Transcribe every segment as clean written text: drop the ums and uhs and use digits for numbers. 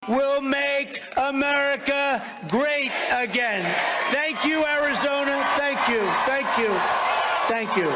will make America great again. Thank you, Arizona. Thank you. Thank you. Thank you.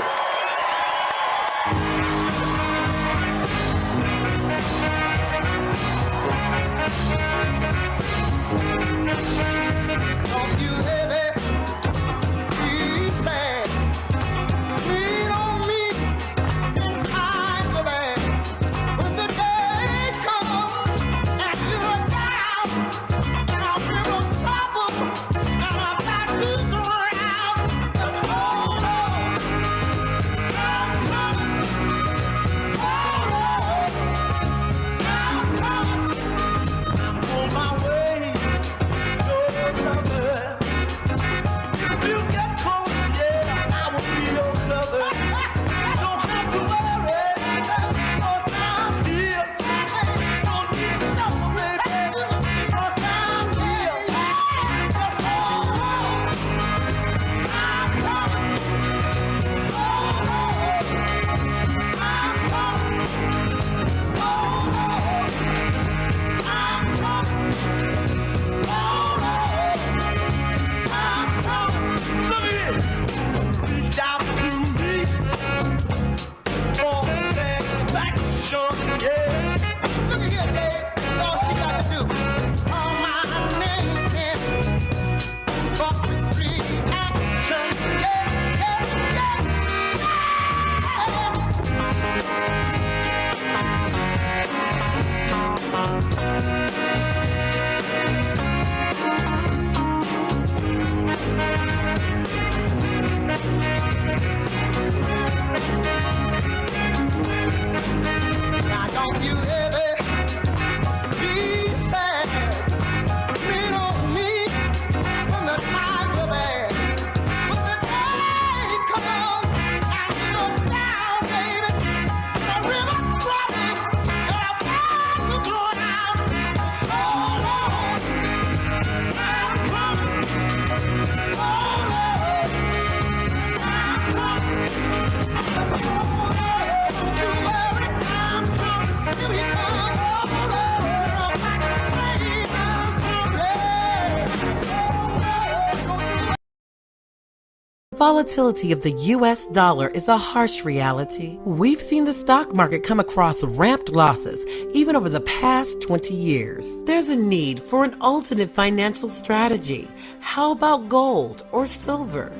Volatility of the U.S. dollar is a harsh reality. We've seen the stock market come across ramped losses even over the past 20 years. There's a need for an alternate financial strategy. How about gold or silver?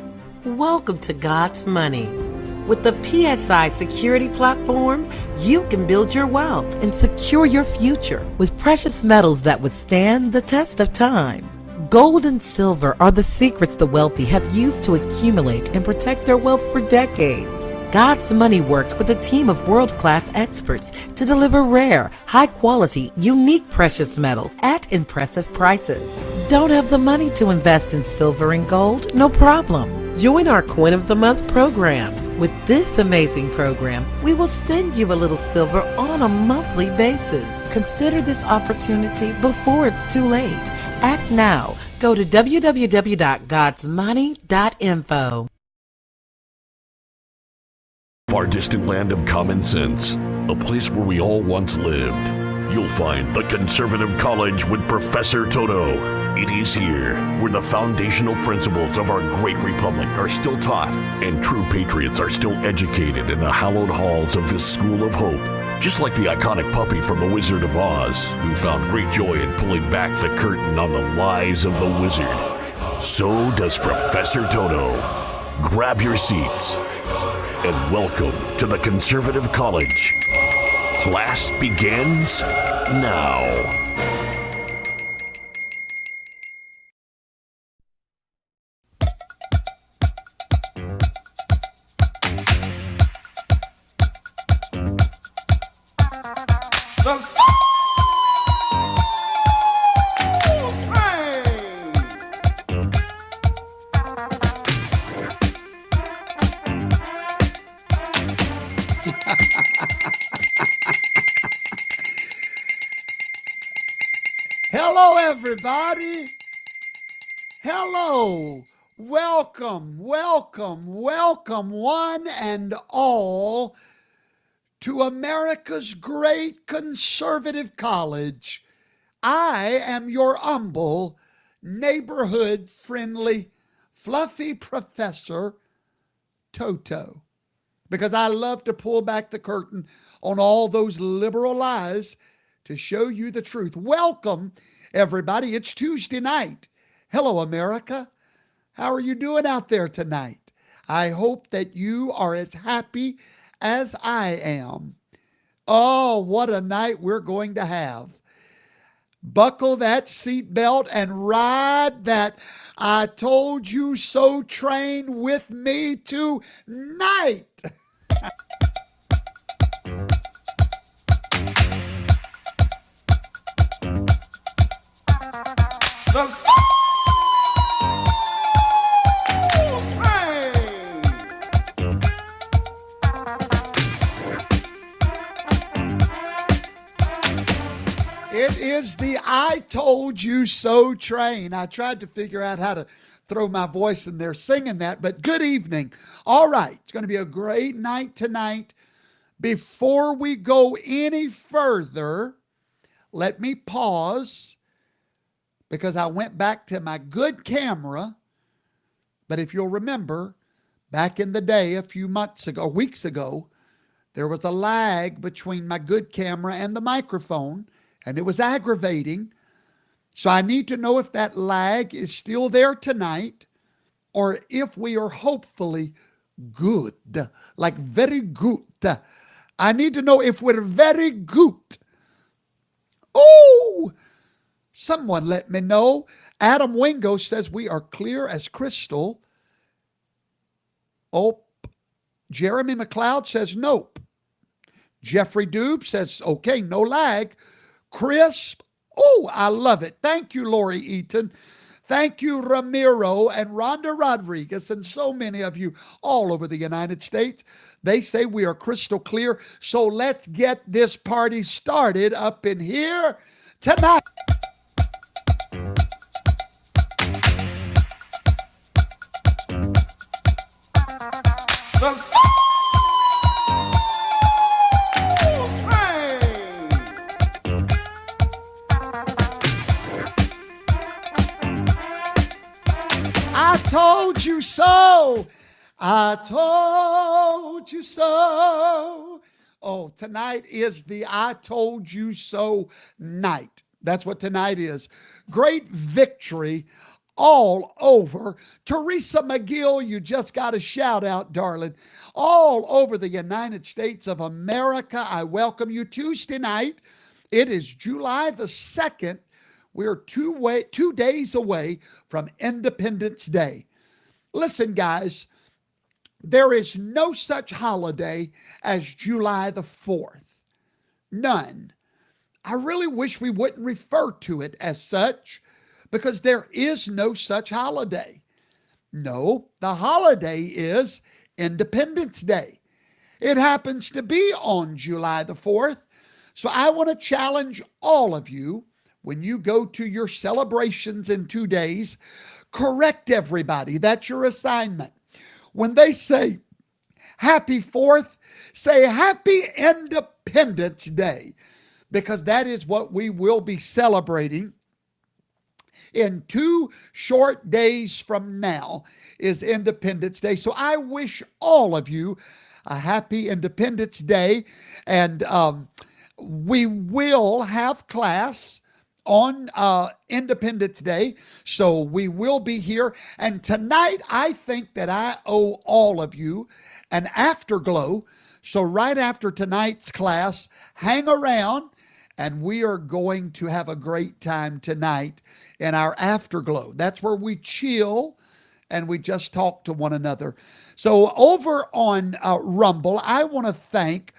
Welcome to God's Money. With the PSI security platform, you can build your wealth and secure your future with precious metals that withstand the test of time. Gold and silver are the secrets the wealthy have used to accumulate and protect their wealth for decades. God's Money works with a team of world-class experts to deliver rare, high-quality, unique precious metals at impressive prices. Don't have the money to invest in silver and gold? No problem. Join our Coin of the Month program. With this amazing program, we will send you a little silver on a monthly basis. Consider this opportunity before it's too late. Act now. Go to www.godsmoney.info. Far distant land of common sense, a place where we all once lived. You'll find the Conservative College with Professor Toto. It is here where the foundational principles of our great republic are still taught and true patriots are still educated in the hallowed halls of this school of hope. Just like the iconic puppy from The Wizard of Oz, who found great joy in pulling back the curtain on the lies of the wizard, so does Professor Toto. Grab your seats and welcome to the Conservative College. Class begins now. Hello, everybody. Hello. Welcome, welcome, welcome, one and all, to America's great conservative college. I am your humble, neighborhood friendly, fluffy professor, Toto. Because I love to pull back the curtain on all those liberal lies to show you the truth. Welcome, everybody. It's Tuesday night. Hello, America. How are you doing out there tonight? I hope that you are as happy as I am. Oh, what a night we're going to have. Buckle that seatbelt and ride that I told you so train with me tonight. The Soul Train. It is the I Told You So train. I tried to figure out how to throw my voice in there singing that, but good evening. All right, it's going to be a great night tonight. Before we go any further, let me pause because I went back to my good camera. But if you'll remember, back in the day, a few months ago, weeks ago, there was a lag between my good camera and the microphone, and it was aggravating. So I need to know if that lag is still there tonight or if we are hopefully good, like very good. I need to know if we're very good. Oh, someone let me know. Adam Wingo says we are clear as crystal. Oh, Jeremy McLeod says nope. Jeffrey Dube says, okay, no lag. Crisp. Oh, I love it. Thank you, Lori Eaton. Thank you, Ramiro and Rhonda Rodriguez, and so many of you all over the United States. They say we are crystal clear. So let's get this party started up in here tonight. The Soul Train. I told you so. I told you so. Oh, tonight is the I told you so night. That's what tonight is. Great victory all over. Teresa McGill, you just got a shout out, darling. All over the United States of America, I welcome you. Tuesday night, it is July the 2nd. We're 2 days away from Independence Day. Listen, guys, there is no such holiday as July the 4th. None. I really wish we wouldn't refer to it as such, because there is no such holiday. No, the holiday is Independence Day. It happens to be on July the 4th. So I want to challenge all of you, when you go to your celebrations in 2 days, correct everybody. That's your assignment. When they say Happy 4th, say Happy Independence Day, because that is what we will be celebrating. In 2 short days from now is Independence Day. So I wish all of you a happy Independence Day. And we will have class on Independence Day. So we will be here. And tonight, I think that I owe all of you an afterglow. So right after tonight's class, hang around and we are going to have a great time tonight in our afterglow. That's where we chill and we just talk to one another. So over on Rumble, I want to thank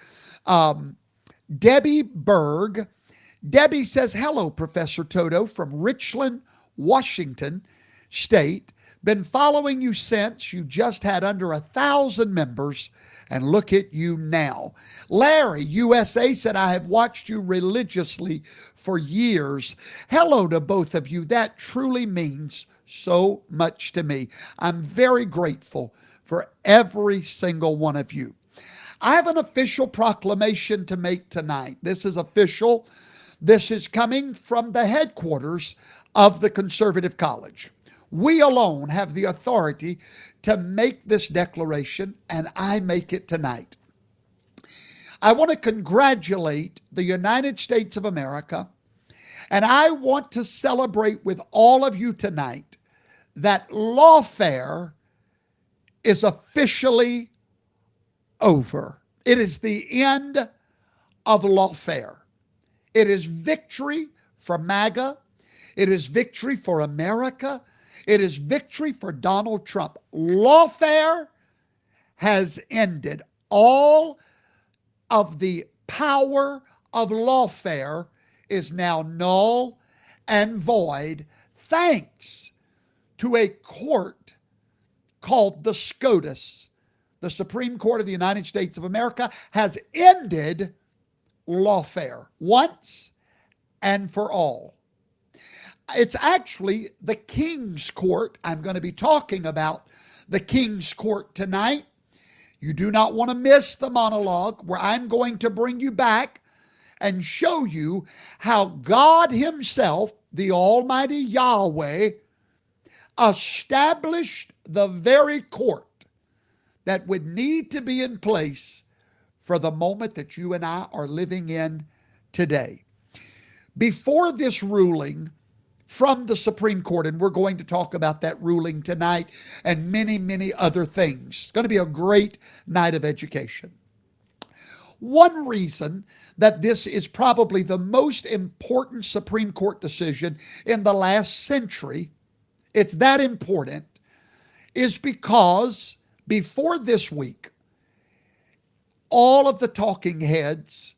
Debbie Berg. Debbie says, hello, Professor Toto from Richland, Washington State. Been following you since you just had under 1,000 members, and look at you now. Larry, USA, said, I have watched you religiously for years. Hello to both of you. That truly means so much to me. I'm very grateful for every single one of you. I have an official proclamation to make tonight. This is official. This is coming from the headquarters of the Conservative College. We alone have the authority to make this declaration, and I make it tonight. I want to congratulate the United States of America, and I want to celebrate with all of you tonight that lawfare is officially over. It is the end of lawfare. It is victory for MAGA. It is victory for America. It is victory for Donald Trump. Lawfare has ended. All of the power of lawfare is now null and void, thanks to a court called the SCOTUS. The Supreme Court of the United States of America has ended lawfare once and for all. It's actually the King's Court. I'm going to be talking about the King's Court tonight. You do not want to miss the monologue where I'm going to bring you back and show you how God Himself, the Almighty Yahweh, established the very court that would need to be in place for the moment that you and I are living in today. Before this ruling from the Supreme Court, and we're going to talk about that ruling tonight and many, many other things. It's going to be a great night of education. One reason that this is probably the most important Supreme Court decision in the last century, it's that important, is because before this week, all of the talking heads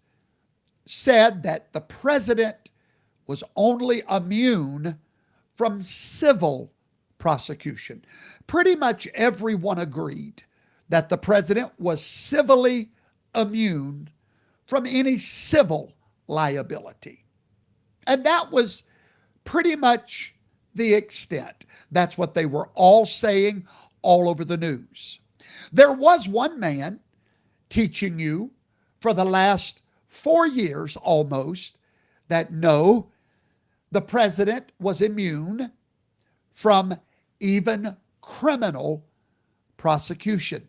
said that the president was only immune from civil prosecution. Pretty much everyone agreed that the president was civilly immune from any civil liability. And that was pretty much the extent. That's what they were all saying all over the news. There was one man teaching you for the last 4 years almost that no, the president was immune from even criminal prosecution.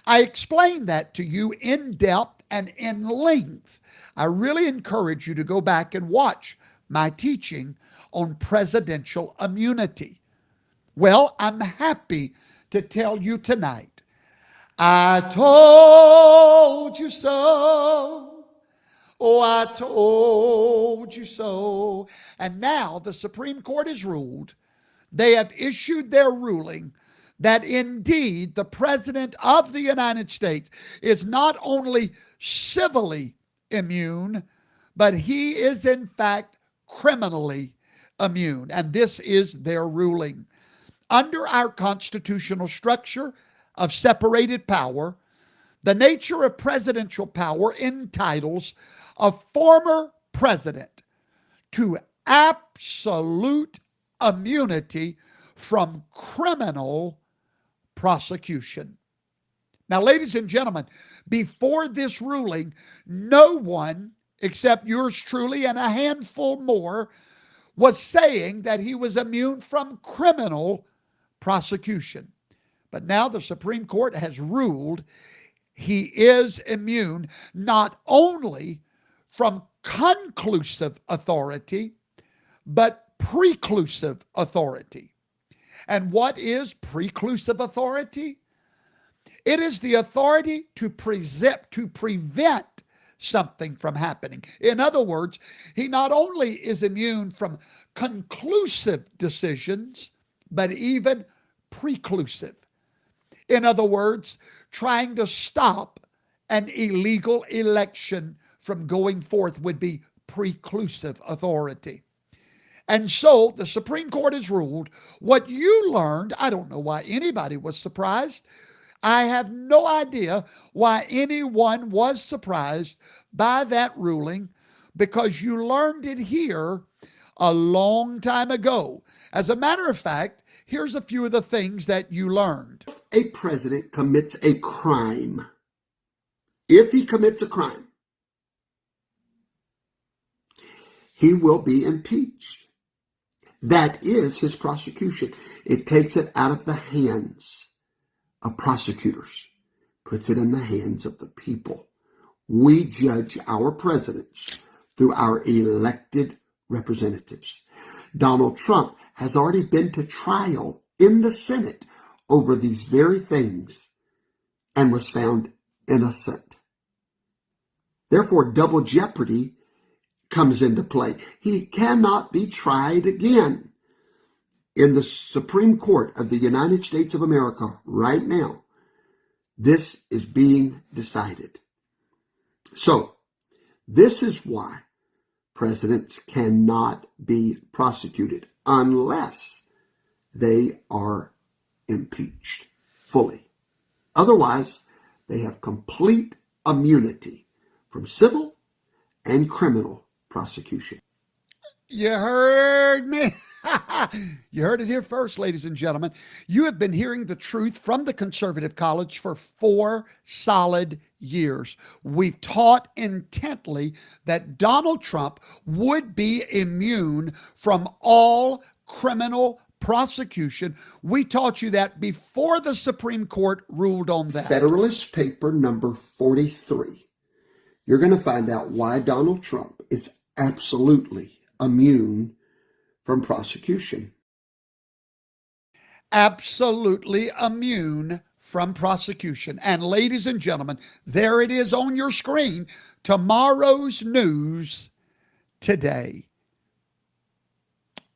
I explained that to you in depth and in length. I really encourage you to go back and watch my teaching on presidential immunity. Well, I'm happy to tell you tonight, I told you so. Oh, I told you so. And now the Supreme Court has ruled. They have issued their ruling that indeed the President of the United States is not only civilly immune, but he is in fact criminally immune. And this is their ruling. Under our constitutional structure of separated power, the nature of presidential power entitles a former president to absolute immunity from criminal prosecution. Now, ladies and gentlemen, before this ruling, no one except yours truly and a handful more was saying that he was immune from criminal prosecution. But now the Supreme Court has ruled he is immune not only from conclusive authority, but preclusive authority. And what is preclusive authority? It is the authority to prevent something from happening. In other words, he not only is immune from conclusive decisions, but even preclusive. In other words, trying to stop an illegal election from going forth would be preclusive authority. And so the Supreme Court has ruled what you learned. I don't know why anybody was surprised. I have no idea why anyone was surprised by that ruling, because you learned it here a long time ago. As a matter of fact, here's a few of the things that you learned. A president commits a crime, if he commits a crime, he will be impeached. That is his prosecution. It takes it out of the hands of prosecutors, puts it in the hands of the people. We judge our presidents through our elected representatives. Donald Trump has already been to trial in the Senate over these very things and was found innocent. Therefore, double jeopardy comes into play. He cannot be tried again. In the Supreme Court of the United States of America right now, this is being decided. So, this is why presidents cannot be prosecuted unless they are impeached fully. Otherwise, they have complete immunity from civil and criminal prosecution. You heard me. You heard it here first, ladies and gentlemen. You have been hearing the truth from the Conservative College for 4 solid years. We've taught intently that Donald Trump would be immune from all criminal prosecution. We taught you that before the Supreme Court ruled on that. Federalist Paper number 43. You're going to find out why Donald Trump is absolutely immune from prosecution. Absolutely immune from prosecution. And ladies and gentlemen, there it is on your screen. Tomorrow's news today.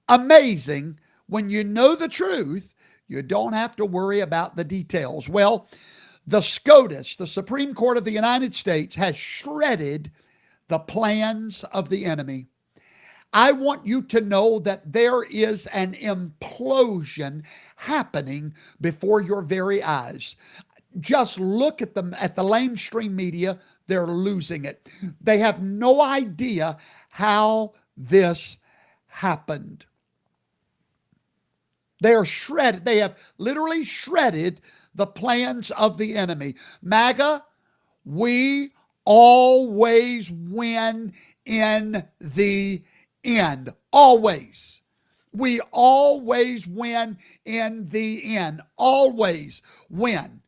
Amazing. When you know the truth, you don't have to worry about the details. Well, the SCOTUS, the Supreme Court of the United States, has shredded the plans of the enemy. I want you to know that there is an implosion happening before your very eyes. Just look at the lamestream media. They're losing it. They have no idea how this happened. They are shredded. They have literally shredded the plans of the enemy. MAGA, we always win in the end. Always. We always win in the end. Always win.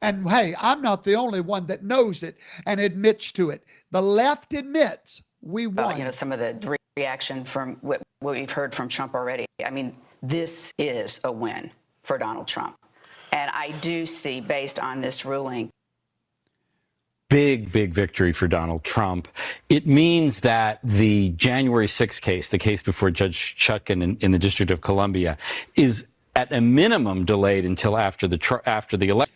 And hey, I'm not the only one that knows it and admits to it. The left admits we won. Some of the reaction from what we've heard from Trump already. I mean, this is a win for Donald Trump. And I do see, based on this ruling, big victory for Donald Trump. It means that the January 6th case, the case before Judge Chutkan in the District of Columbia, is at a minimum delayed until after the election.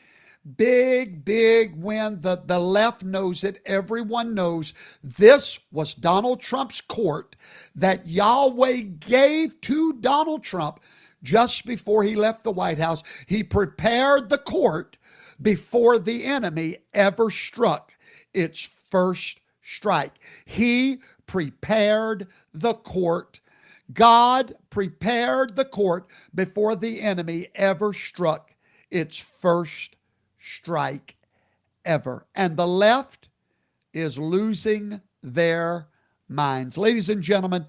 Big win. The left knows it. Everyone knows this was Donald Trump's court that Yahweh gave to Donald Trump just before he left the White House. He prepared the court before the enemy ever struck its first strike. He prepared the court. God prepared the court before the enemy ever struck its first strike ever. And the left is losing their minds. Ladies and gentlemen,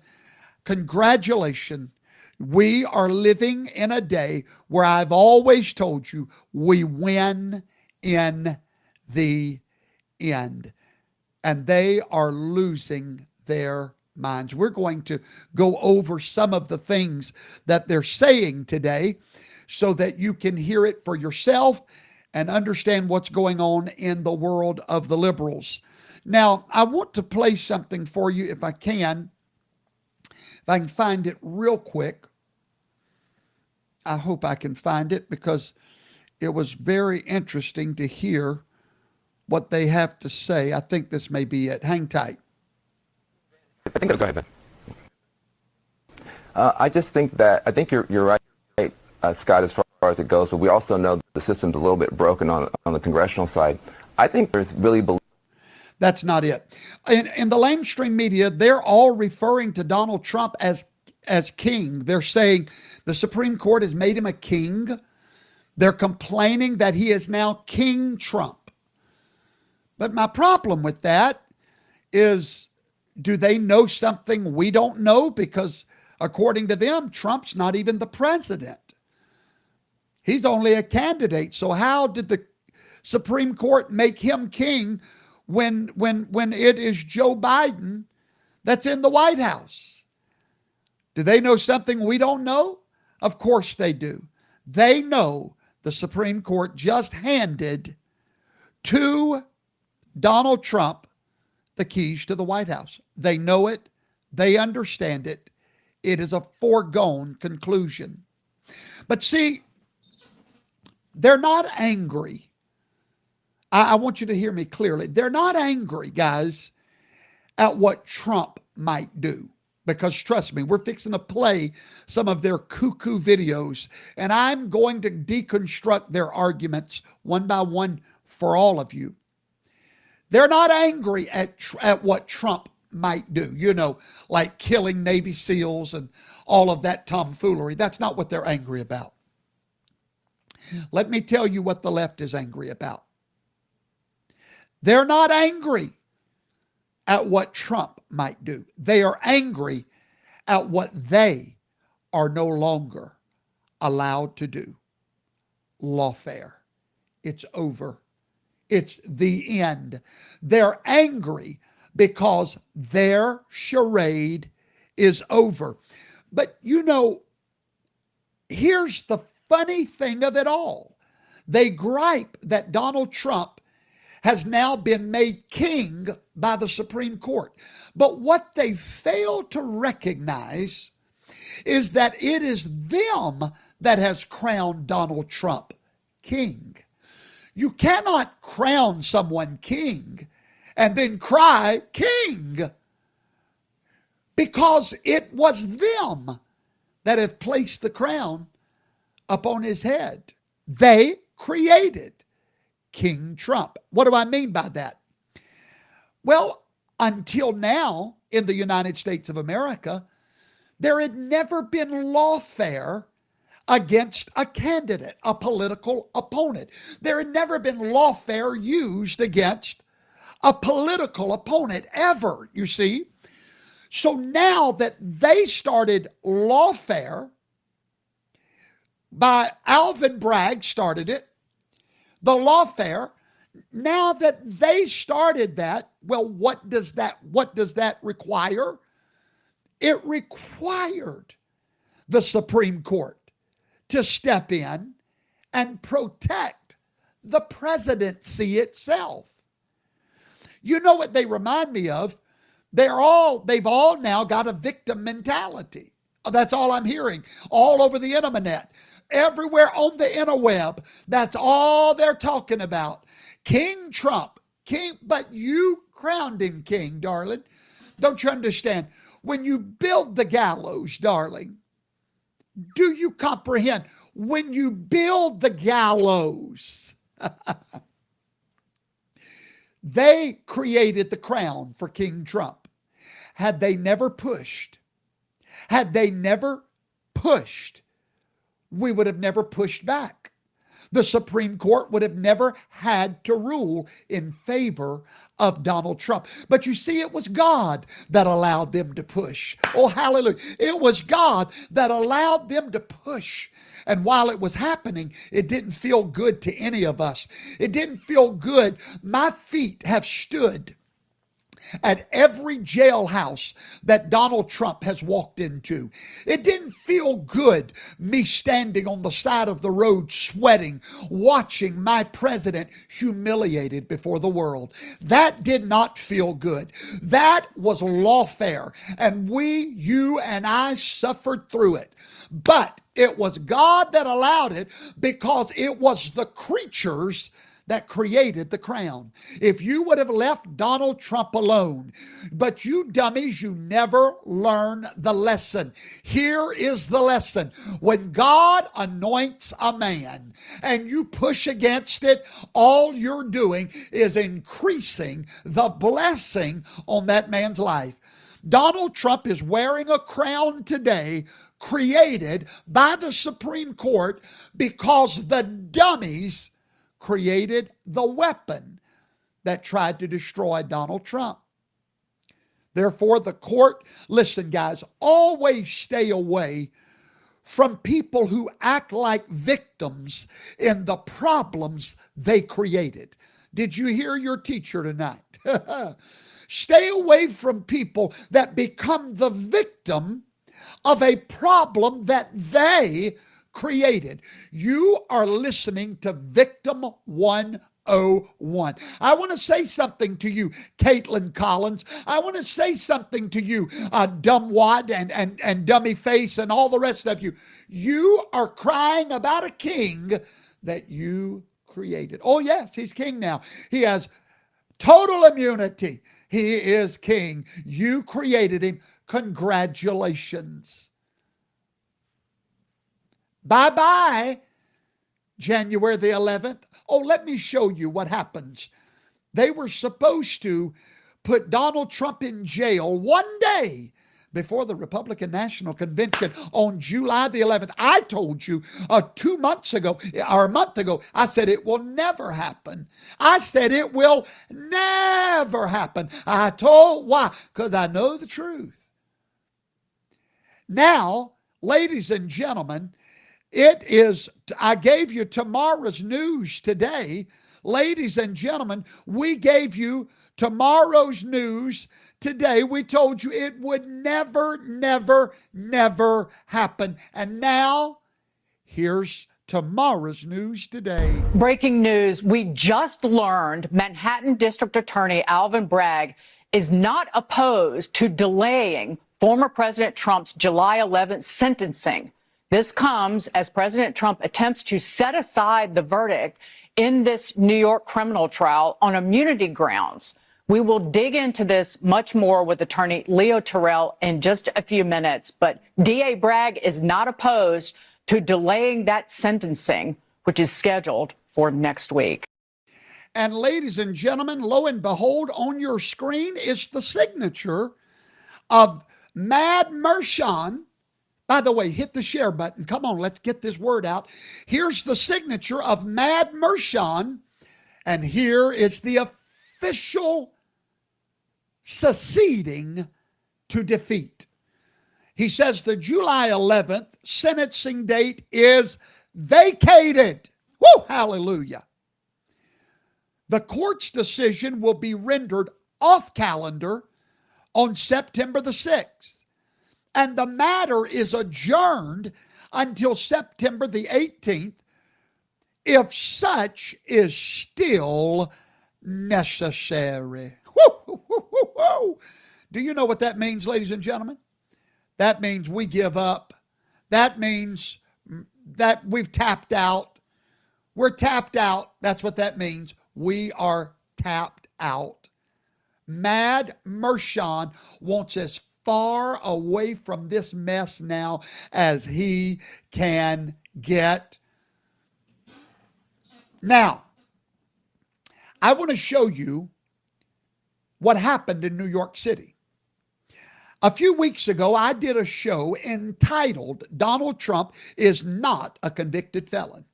congratulations. We are living in a day where I've always told you we win in the end. And they are losing their minds. We're going to go over some of the things that they're saying today so that you can hear it for yourself and understand what's going on in the world of the liberals. Now, I want to play something for you if I can. If I can find it real quick. I hope I can find it because it was very interesting to hear what they have to say. I think this may be it. Hang tight. I think that's right. I just think that you're right, Scott, as far as it goes, but we also know that the system's a little bit broken on the congressional side. I think there's really That's not it. In the lamestream media, they're all referring to Donald Trump as king. They're saying the Supreme Court has made him a king. They're complaining that he is now King Trump. But my problem with that is do they know something we don't know? Because according to them, Trump's not even the president. He's only a candidate. So how did the Supreme Court make him king when it is Joe Biden that's in the White House? Do they know something we don't know? Of course they do. They know the Supreme Court just handed to Donald Trump the keys to the White House. They know it. They understand it. It is a foregone conclusion. But see, they're not angry. I want you to hear me clearly. They're not angry, guys, at what Trump might do. Because trust me, we're fixing to play some of their cuckoo videos, and I'm going to deconstruct their arguments one by one for all of you. They're not angry at what Trump might do, like killing Navy SEALs and all of that tomfoolery. That's not what they're angry about. Let me tell you what the left is angry about. They're not angry at what Trump might do. They are angry at what they are no longer allowed to do. Lawfare. It's over. It's the end. They're angry because their charade is over. But here's the funny thing of it all. They gripe that Donald Trump has now been made king by the Supreme Court. But what they fail to recognize is that it is them that has crowned Donald Trump king. You cannot crown someone king and then cry king, because it was them that have placed the crown upon his head. They created King Trump. What do I mean by that? Well, until now in the United States of America, there had never been lawfare against a candidate, a political opponent. There had never been lawfare used against a political opponent ever, you see. So now that they started lawfare, by Alvin Bragg started it, the lawfare, now that they started that, well, what does that require? It required the Supreme Court to step in and protect the presidency itself. You know what they remind me of? They've all now got a victim mentality. That's all I'm hearing all over the internet. Everywhere on the interweb, that's all they're talking about. King Trump, king, but you crowned him king, darling. Don't you understand? When you build the gallows, darling, do you comprehend? When you build the gallows, they created the crown for King Trump. Had they never pushed, we would have never pushed back. The Supreme Court would have never had to rule in favor of Donald Trump. But you see, it was God that allowed them to push. Oh, hallelujah. It was God that allowed them to push. And while it was happening, it didn't feel good to any of us. It didn't feel good. My feet have stood at every jailhouse that Donald Trump has walked into. It didn't feel good, me standing on the side of the road sweating, watching my president humiliated before the world. That did not feel good. That was lawfare, and you and I suffered through it. But it was God that allowed it, because it was the creatures that created the crown. If you would have left Donald Trump alone, but you dummies, you never learn the lesson. Here is the lesson. When God anoints a man and you push against it, all you're doing is increasing the blessing on that man's life. Donald Trump is wearing a crown today created by the Supreme Court because the dummies created the weapon that tried to destroy Donald Trump. Therefore, the court, listen, guys, always stay away from people who act like victims in the problems they created. Did you hear your teacher tonight? Stay away from people that become the victim of a problem that they created. You are listening to Victim 101. I want to say something to you, Caitlin Collins. I want to say something to you, Dumbwad and Dummy Face and all the rest of you. You are crying about a king that you created. Oh, yes, he's king now. He has total immunity. He is king. You created him. Congratulations. Bye-bye, January the 11th. Oh, let me show you what happens. They were supposed to put Donald Trump in jail one day before the Republican National Convention on July the 11th. I told you 2 months ago, or a month ago, I said it will never happen. I said it will never happen. I told why? Because I know the truth. Now, ladies and gentlemen, I gave you tomorrow's news today. Ladies and gentlemen, we gave you tomorrow's news today. We told you it would never, never, never happen. And now, here's tomorrow's news today. Breaking news. We just learned Manhattan District Attorney Alvin Bragg is not opposed to delaying former President Trump's July 11th sentencing. This comes as President Trump attempts to set aside the verdict in this New York criminal trial on immunity grounds. We will dig into this much more with attorney Leo Terrell in just a few minutes, but DA Bragg is not opposed to delaying that sentencing, which is scheduled for next week. And ladies and gentlemen, lo and behold, on your screen is the signature of Mad Mershon. By the way, hit the share button. Come on, let's get this word out. Here's the signature of Mad Mershon, and here is the official seceding to defeat. He says the July 11th sentencing date is vacated. Woo, hallelujah. The court's decision will be rendered off calendar on September the 6th. And the matter is adjourned until September the 18th, if such is still necessary. Woo, woo, woo, woo. Do you know what that means, ladies and gentlemen? That means we give up. That means that we've tapped out. We're tapped out. That's what that means. We are tapped out. Mad Mershon wants us far away from this mess now as he can get. Now, I want to show you what happened in New York City. A few weeks ago, I did a show entitled Donald Trump is Not a Convicted Felon.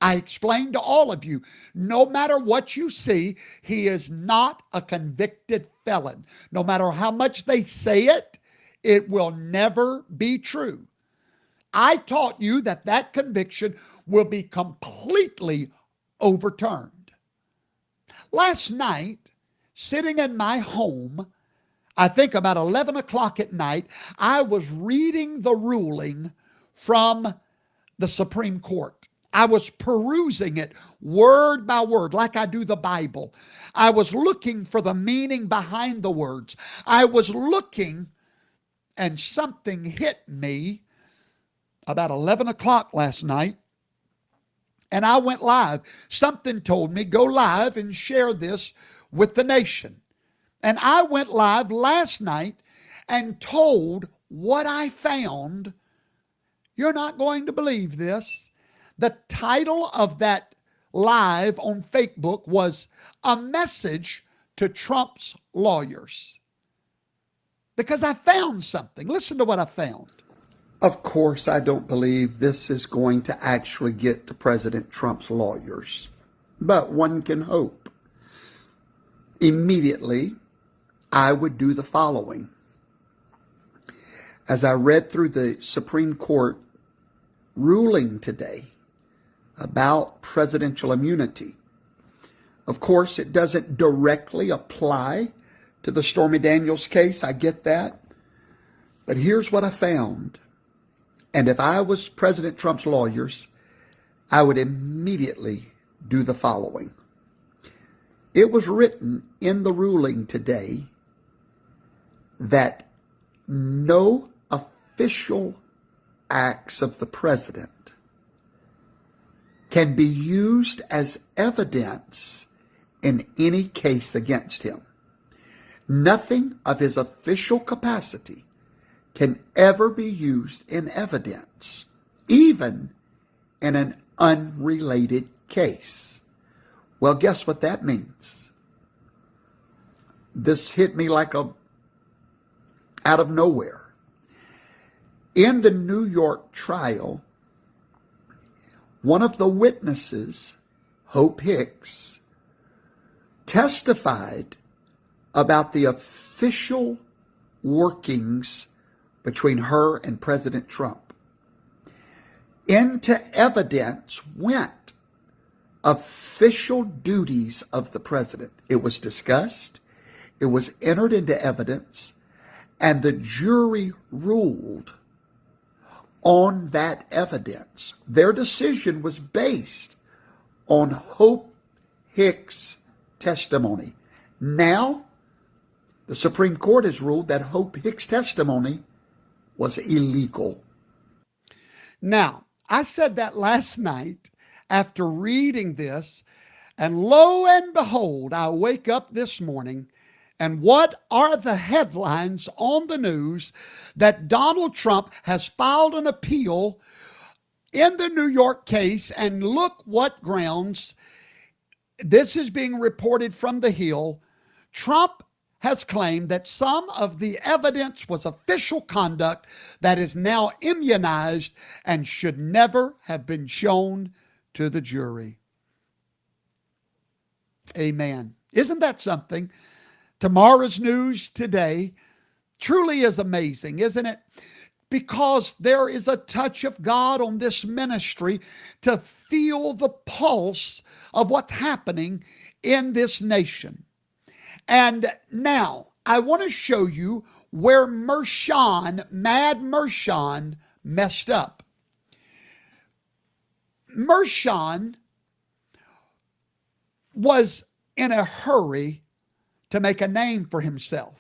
I explained to all of you, no matter what you see, he is not a convicted felon. No matter how much they say it, it will never be true. I taught you that that conviction will be completely overturned. Last night, sitting in my home, I think about 11 o'clock at night, I was reading the ruling from the Supreme Court. I was perusing it word by word, like I do the Bible. I was looking for the meaning behind the words. I was looking, and something hit me about 11 o'clock last night, and I went live. Something told me, go live and share this with the nation. And I went live last night and told what I found. You're not going to believe this. The title of that live on Facebook was A Message to Trump's Lawyers. Because I found something. Listen to what I found. Of course, I don't believe this is going to actually get to President Trump's lawyers, but one can hope. Immediately, I would do the following. As I read through the Supreme Court ruling today about presidential immunity, of course, it doesn't directly apply to the Stormy Daniels case. I get that. But here's what I found. And if I was President Trump's lawyers, I would immediately do the following. It was written in the ruling today that no official acts of the president can be used as evidence in any case against him. Nothing of his official capacity can ever be used in evidence, even in an unrelated case. Well, guess what that means? This hit me like out of nowhere. In the New York trial, one of the witnesses, Hope Hicks, testified about the official workings between her and President Trump. Into evidence went official duties of the president. It was discussed, it was entered into evidence, and the jury ruled on that evidence. Their decision was based on Hope Hicks' testimony. Now, the Supreme Court has ruled that Hope Hicks' testimony was illegal. Now, I said that last night after reading this, and lo and behold, I wake up this morning, and what are the headlines on the news? That Donald Trump has filed an appeal in the New York case, and look what grounds. This is being reported from The Hill. Trump has claimed that some of the evidence was official conduct that is now immunized and should never have been shown to the jury. Amen. Isn't that something? Tomorrow's news today truly is amazing, isn't it? Because there is a touch of God on this ministry to feel the pulse of what's happening in this nation. And now I want to show you where Mad Mershon, messed up. Mershon was in a hurry to make a name for himself.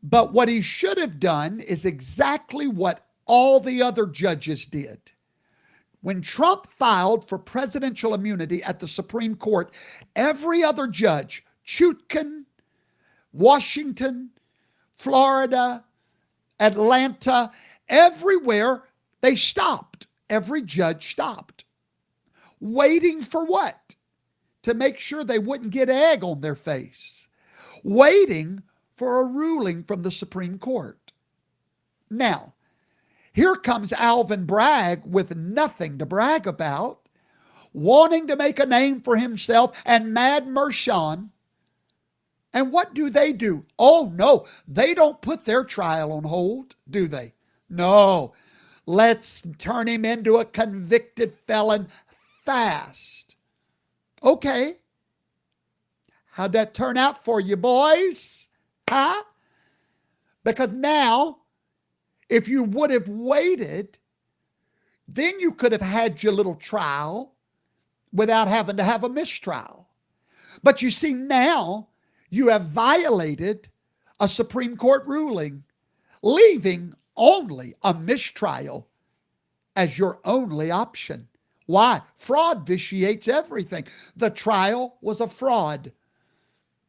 But what he should have done is exactly what all the other judges did. When Trump filed for presidential immunity at the Supreme Court, every other judge, Chutkan, Washington, Florida, Atlanta, everywhere, they stopped. Every judge stopped. Waiting for what? To make sure they wouldn't get egg on their face. Waiting for a ruling from the Supreme Court. Now, here comes Alvin Bragg with nothing to brag about, wanting to make a name for himself, and Mad Mershon. And what do? Oh, no, they don't put their trial on hold, do they? No, let's turn him into a convicted felon fast. Okay. How'd that turn out for you, boys? Huh? Because now, if you would have waited, then you could have had your little trial without having to have a mistrial. But you see, now you have violated a Supreme Court ruling, leaving only a mistrial as your only option. Why? Fraud vitiates everything. The trial was a fraud.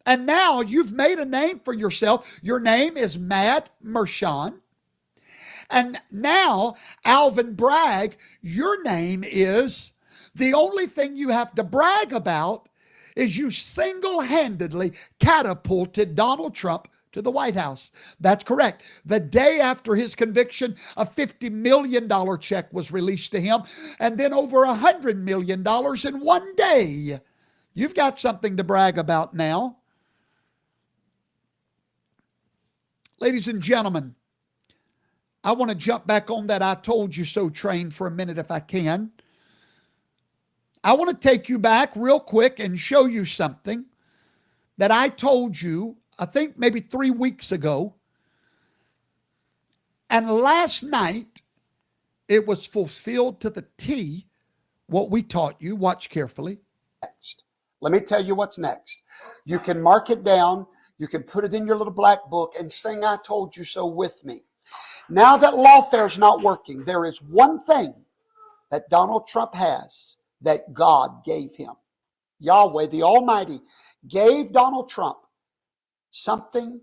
And now you've made a name for yourself. Your name is Mad Mershon. And now, Alvin Bragg, your name is, the only thing you have to brag about is you single-handedly catapulted Donald Trump to the White House. That's correct. The day after his conviction, a $50 million check was released to him, and then over $100 million in 1 day. You've got something to brag about now. Ladies and gentlemen, I want to jump back on that I told you so train for a minute if I can. I want to take you back real quick and show you something that I told you, I think maybe 3 weeks ago. And last night, it was fulfilled to the T, what we taught you. Watch carefully. Next. Let me tell you what's next. You can mark it down. You can put it in your little black book and sing I Told You So with me. Now that lawfare is not working, there is one thing that Donald Trump has that God gave him. Yahweh, the Almighty, gave Donald Trump something.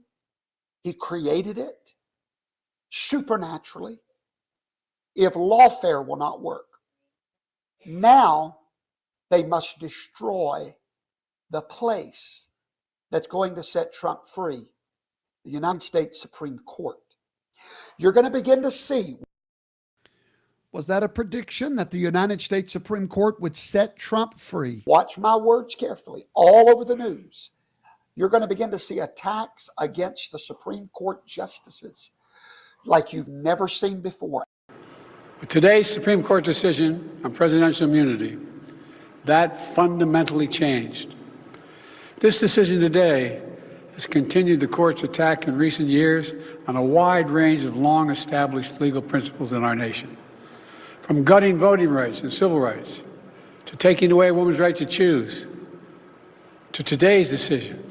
He created it supernaturally. If lawfare will not work, now they must destroy the place that's going to set Trump free, the United States Supreme Court. You're going to begin to see. Was that a prediction that the United States Supreme Court would set Trump free? Watch my words carefully. All over the news, you're going to begin to see attacks against the Supreme Court justices like you've never seen before. With today's Supreme Court decision on presidential immunity, that fundamentally changed. This decision today has continued the court's attack in recent years on a wide range of long-established legal principles in our nation. From gutting voting rights and civil rights, to taking away a woman's right to choose, to today's decision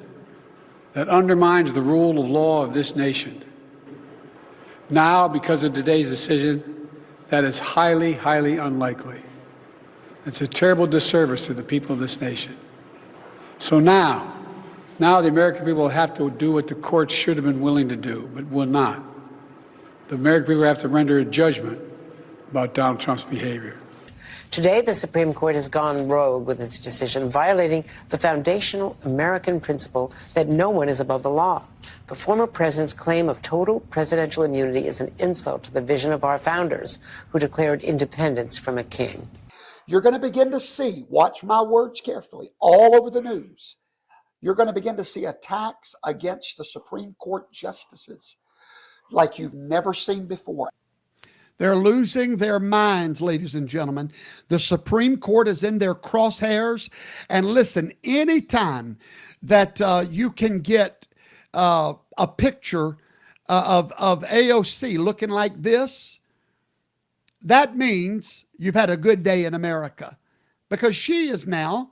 that undermines the rule of law of this nation. Now, because of today's decision, that is highly, highly unlikely. It's a terrible disservice to the people of this nation. So now the American people will have to do what the courts should have been willing to do, but will not. The American people have to render a judgment about Donald Trump's behavior. Today, the Supreme Court has gone rogue with its decision, violating the foundational American principle that no one is above the law. The former president's claim of total presidential immunity is an insult to the vision of our founders, who declared independence from a king. You're going to begin to see, watch my words carefully, all over the news. You're going to begin to see attacks against the Supreme Court justices like you've never seen before. They're losing their minds, ladies and gentlemen. The Supreme Court is in their crosshairs. And listen, anytime that you can get a picture of AOC looking like this, that means you've had a good day in America, because she is now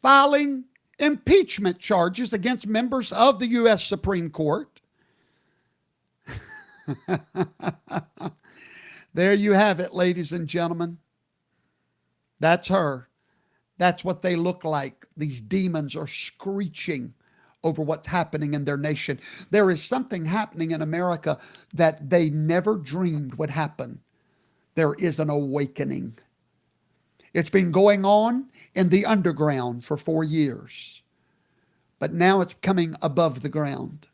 filing impeachment charges against members of the U.S. Supreme Court. There you have it, ladies and gentlemen. That's her. That's what they look like. These demons are screeching over what's happening in their nation. There is something happening in America that they never dreamed would happen. There is an awakening. It's been going on in the underground for 4 years, but now it's coming above the ground.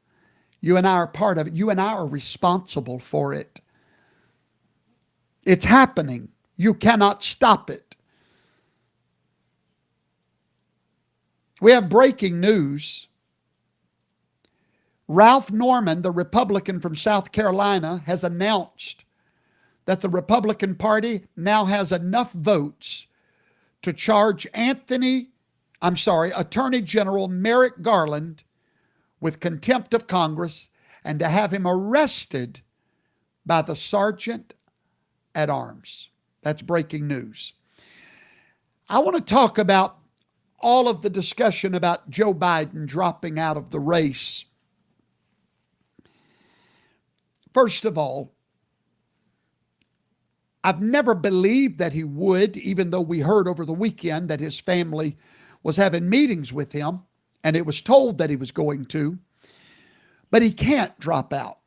You and I are part of it. You and I are responsible for it. It's happening. You cannot stop it. We have breaking news. Ralph Norman, the Republican from South Carolina, has announced that the Republican Party now has enough votes to charge Attorney General Merrick Garland with contempt of Congress and to have him arrested by the Sergeant at Arms. That's breaking news. I want to talk about all of the discussion about Joe Biden dropping out of the race. First of all, I've never believed that he would, even though we heard over the weekend that his family was having meetings with him and it was told that he was going to. But he can't drop out.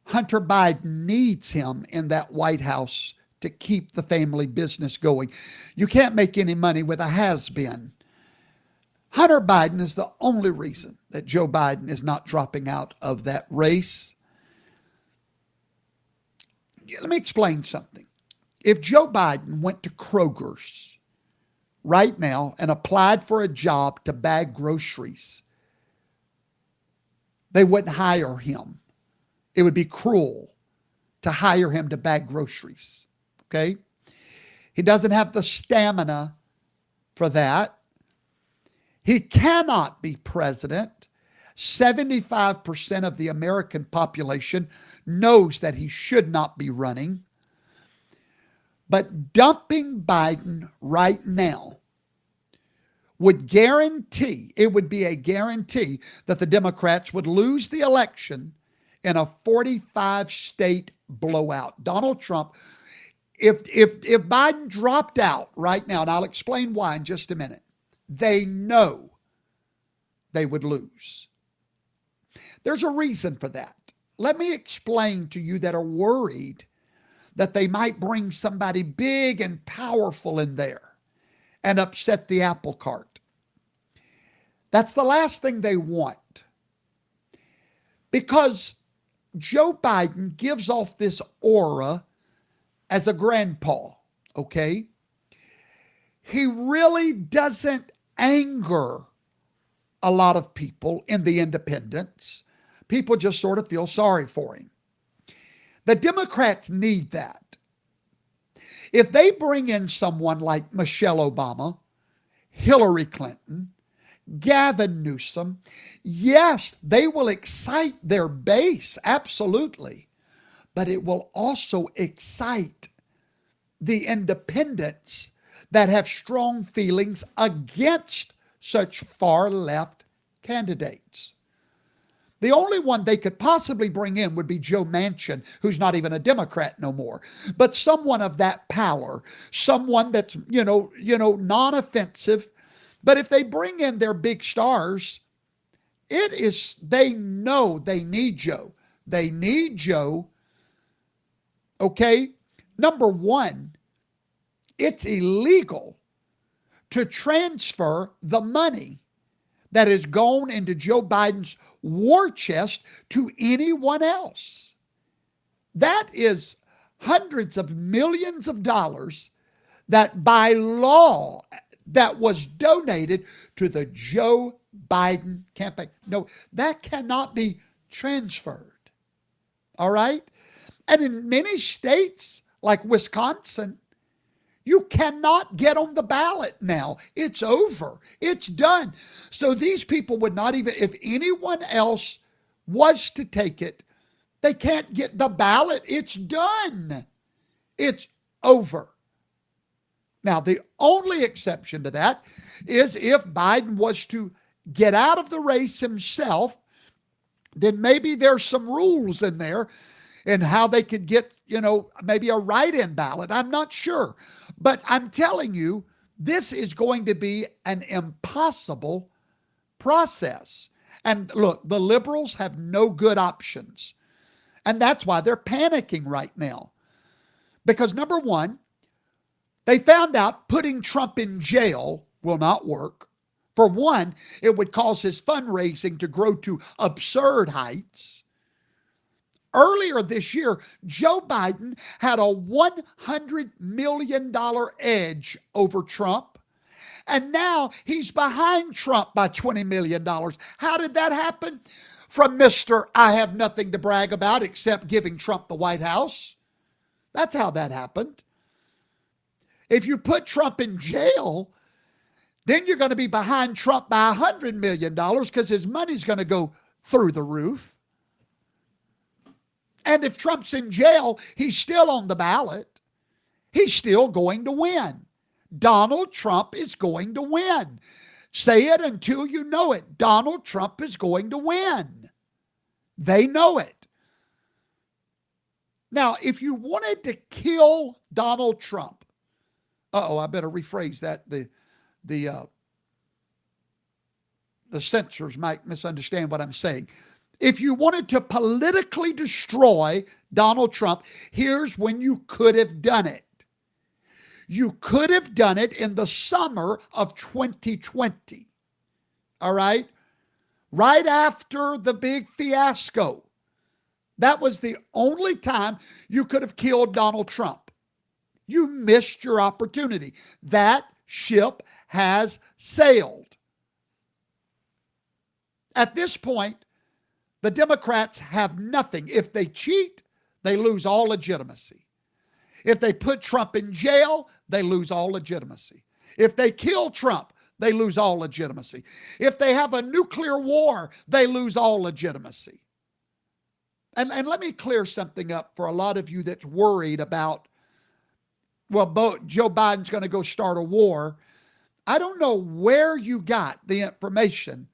Hunter Biden needs him in that White House to keep the family business going. You can't make any money with a has-been. Hunter Biden is the only reason that Joe Biden is not dropping out of that race. Let me explain something. If Joe Biden went to Kroger's right now and applied for a job to bag groceries, they wouldn't hire him. It would be cruel to hire him to bag groceries. Okay? He doesn't have the stamina for that. He cannot be president. 75% of the American population knows that he should not be running. But dumping Biden right now would guarantee, it would be a guarantee that the Democrats would lose the election in a 45-state blowout. Donald Trump, if Biden dropped out right now, and I'll explain why in just a minute, they know they would lose. There's a reason for that. Let me explain to you that are worried that they might bring somebody big and powerful in there and upset the apple cart. That's the last thing they want. Because Joe Biden gives off this aura as a grandpa, okay? He really doesn't anger a lot of people in the independents. People just sort of feel sorry for him. The Democrats need that. If they bring in someone like Michelle Obama, Hillary Clinton, Gavin Newsom, yes, they will excite their base, absolutely. But it will also excite the independents that have strong feelings against such far left candidates. The only one they could possibly bring in would be Joe Manchin, who's not even a Democrat no more, but someone of that pallor, someone that's, non-offensive. But if they bring in their big stars, they know they need Joe. They need Joe. Okay. Number one, it's illegal to transfer the money that has gone into Joe Biden's war chest to anyone else. That is hundreds of millions of dollars that by law that was donated to the Joe Biden campaign. No, that cannot be transferred. All right? And in many states like Wisconsin, you cannot get on the ballot now. It's over. It's done. So these people would not even, if anyone else was to take it, they can't get the ballot. It's done. It's over. Now, the only exception to that is if Biden was to get out of the race himself, then maybe there's some rules in there and how they could get, maybe a write-in ballot. I'm not sure. But I'm telling you, this is going to be an impossible process. And look, the liberals have no good options. And that's why they're panicking right now. Because number one, they found out putting Trump in jail will not work. For one, it would cause his fundraising to grow to absurd heights. Earlier this year, Joe Biden had a $100 million edge over Trump. And now he's behind Trump by $20 million. How did that happen? From Mr. I have nothing to brag about except giving Trump the White House. That's how that happened. If you put Trump in jail, then you're going to be behind Trump by $100 million because his money's going to go through the roof. And if Trump's in jail, he's still on the ballot. He's still going to win. Donald Trump is going to win. Say it until you know it. Donald Trump is going to win. They know it. Now, if you wanted to kill Donald Trump, I better rephrase that. The censors might misunderstand what I'm saying. If you wanted to politically destroy Donald Trump, here's when you could have done it. You could have done it in the summer of 2020. All right? Right after the big fiasco. That was the only time you could have killed Donald Trump. You missed your opportunity. That ship has sailed. At this point, The Democrats have nothing. If they cheat, they lose all legitimacy. If they put Trump in jail, they lose all legitimacy. If they kill Trump, they lose all legitimacy. If they have a nuclear war, they lose all legitimacy. And let me clear something up for a lot of you that's worried about, well, Joe Biden's going to go start a war. I don't know where you got the information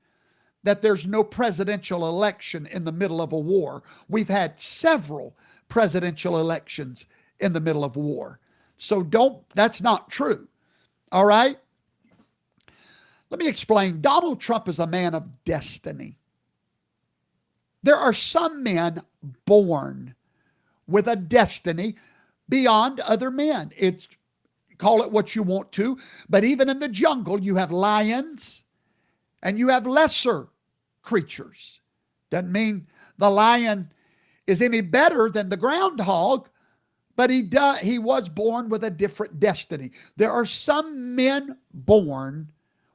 that there's no presidential election in the middle of a war. We've had several presidential elections in the middle of war. So that's not true. All right? Let me explain. Donald Trump is a man of destiny. There are some men born with a destiny beyond other men. Call it what you want to, but even in the jungle, you have lions and you have lesser creatures. Doesn't mean the lion is any better than the groundhog, but he was born with a different destiny. There are some men born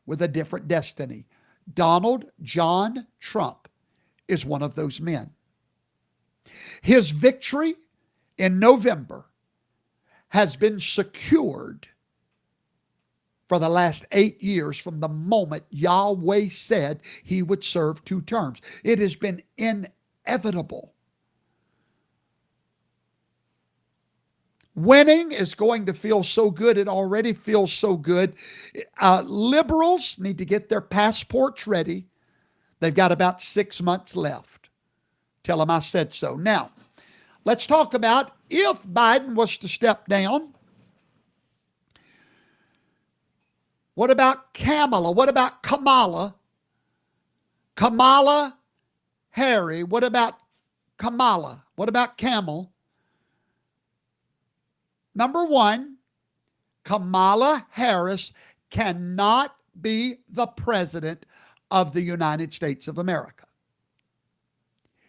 with a different destiny. Donald John Trump is one of those men. His victory in November has been secured for the last 8 years from the moment Yahweh said he would serve 2 terms. It has been inevitable. Winning is going to feel so good. It already feels so good. Liberals need to get their passports ready. They've got about 6 months left. Tell them I said so. Now, let's talk about if Biden was to step down. What about Kamala? What about Kamala? Kamala, Harry. What about Kamala? What about Camel? Number one, Kamala Harris cannot be the president of the United States of America.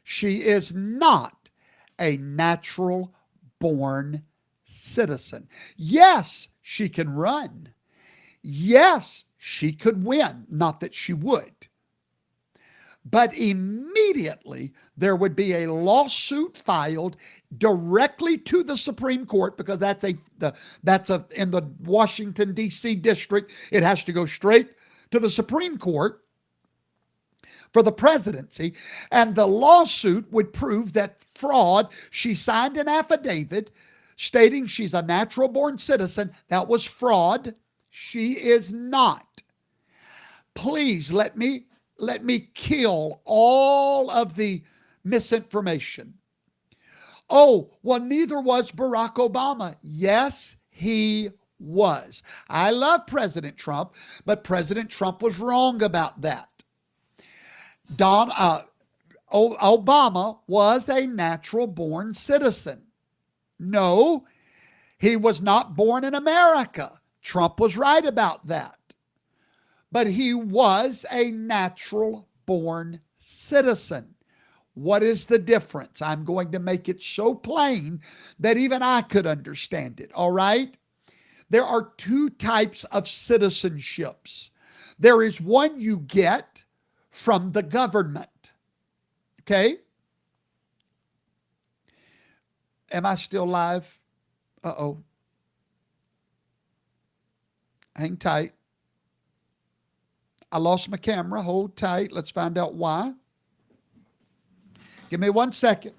She is not a natural born citizen. Yes, she can run. Yes, she could win. Not that she would. But immediately there would be a lawsuit filed directly to the Supreme Court, because that's in the Washington, D.C. district. It has to go straight to the Supreme Court for the presidency. And the lawsuit would prove that fraud. She signed an affidavit stating she's a natural born citizen. That was fraud. She is not. Please let me kill all of the misinformation. Oh, well, neither was Barack Obama. Yes, he was. I love President Trump, but President Trump was wrong about that. Obama was a natural born citizen. No, he was not born in America. Trump was right about that. But he was a natural born citizen. What is the difference? I'm going to make it so plain that even I could understand it, all right? There are 2 types of citizenships. There is one you get from the government, okay? Am I still live? Uh-oh. Hang tight. I lost my camera. Hold tight. Let's find out why. Give me 1 second.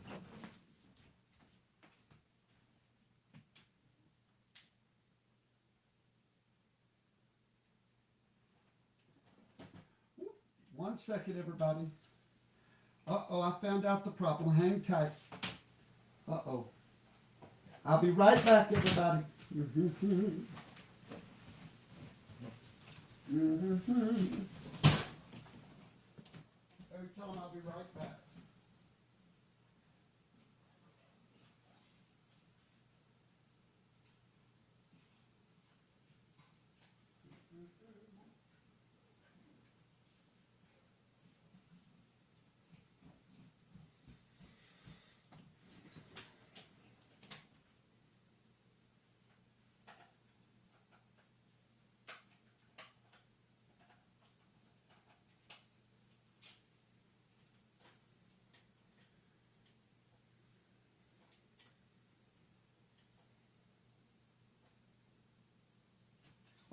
One second, everybody. Uh-oh, I found out the problem. Hang tight. Uh-oh. I'll be right back, everybody. Tell them I'll be right back.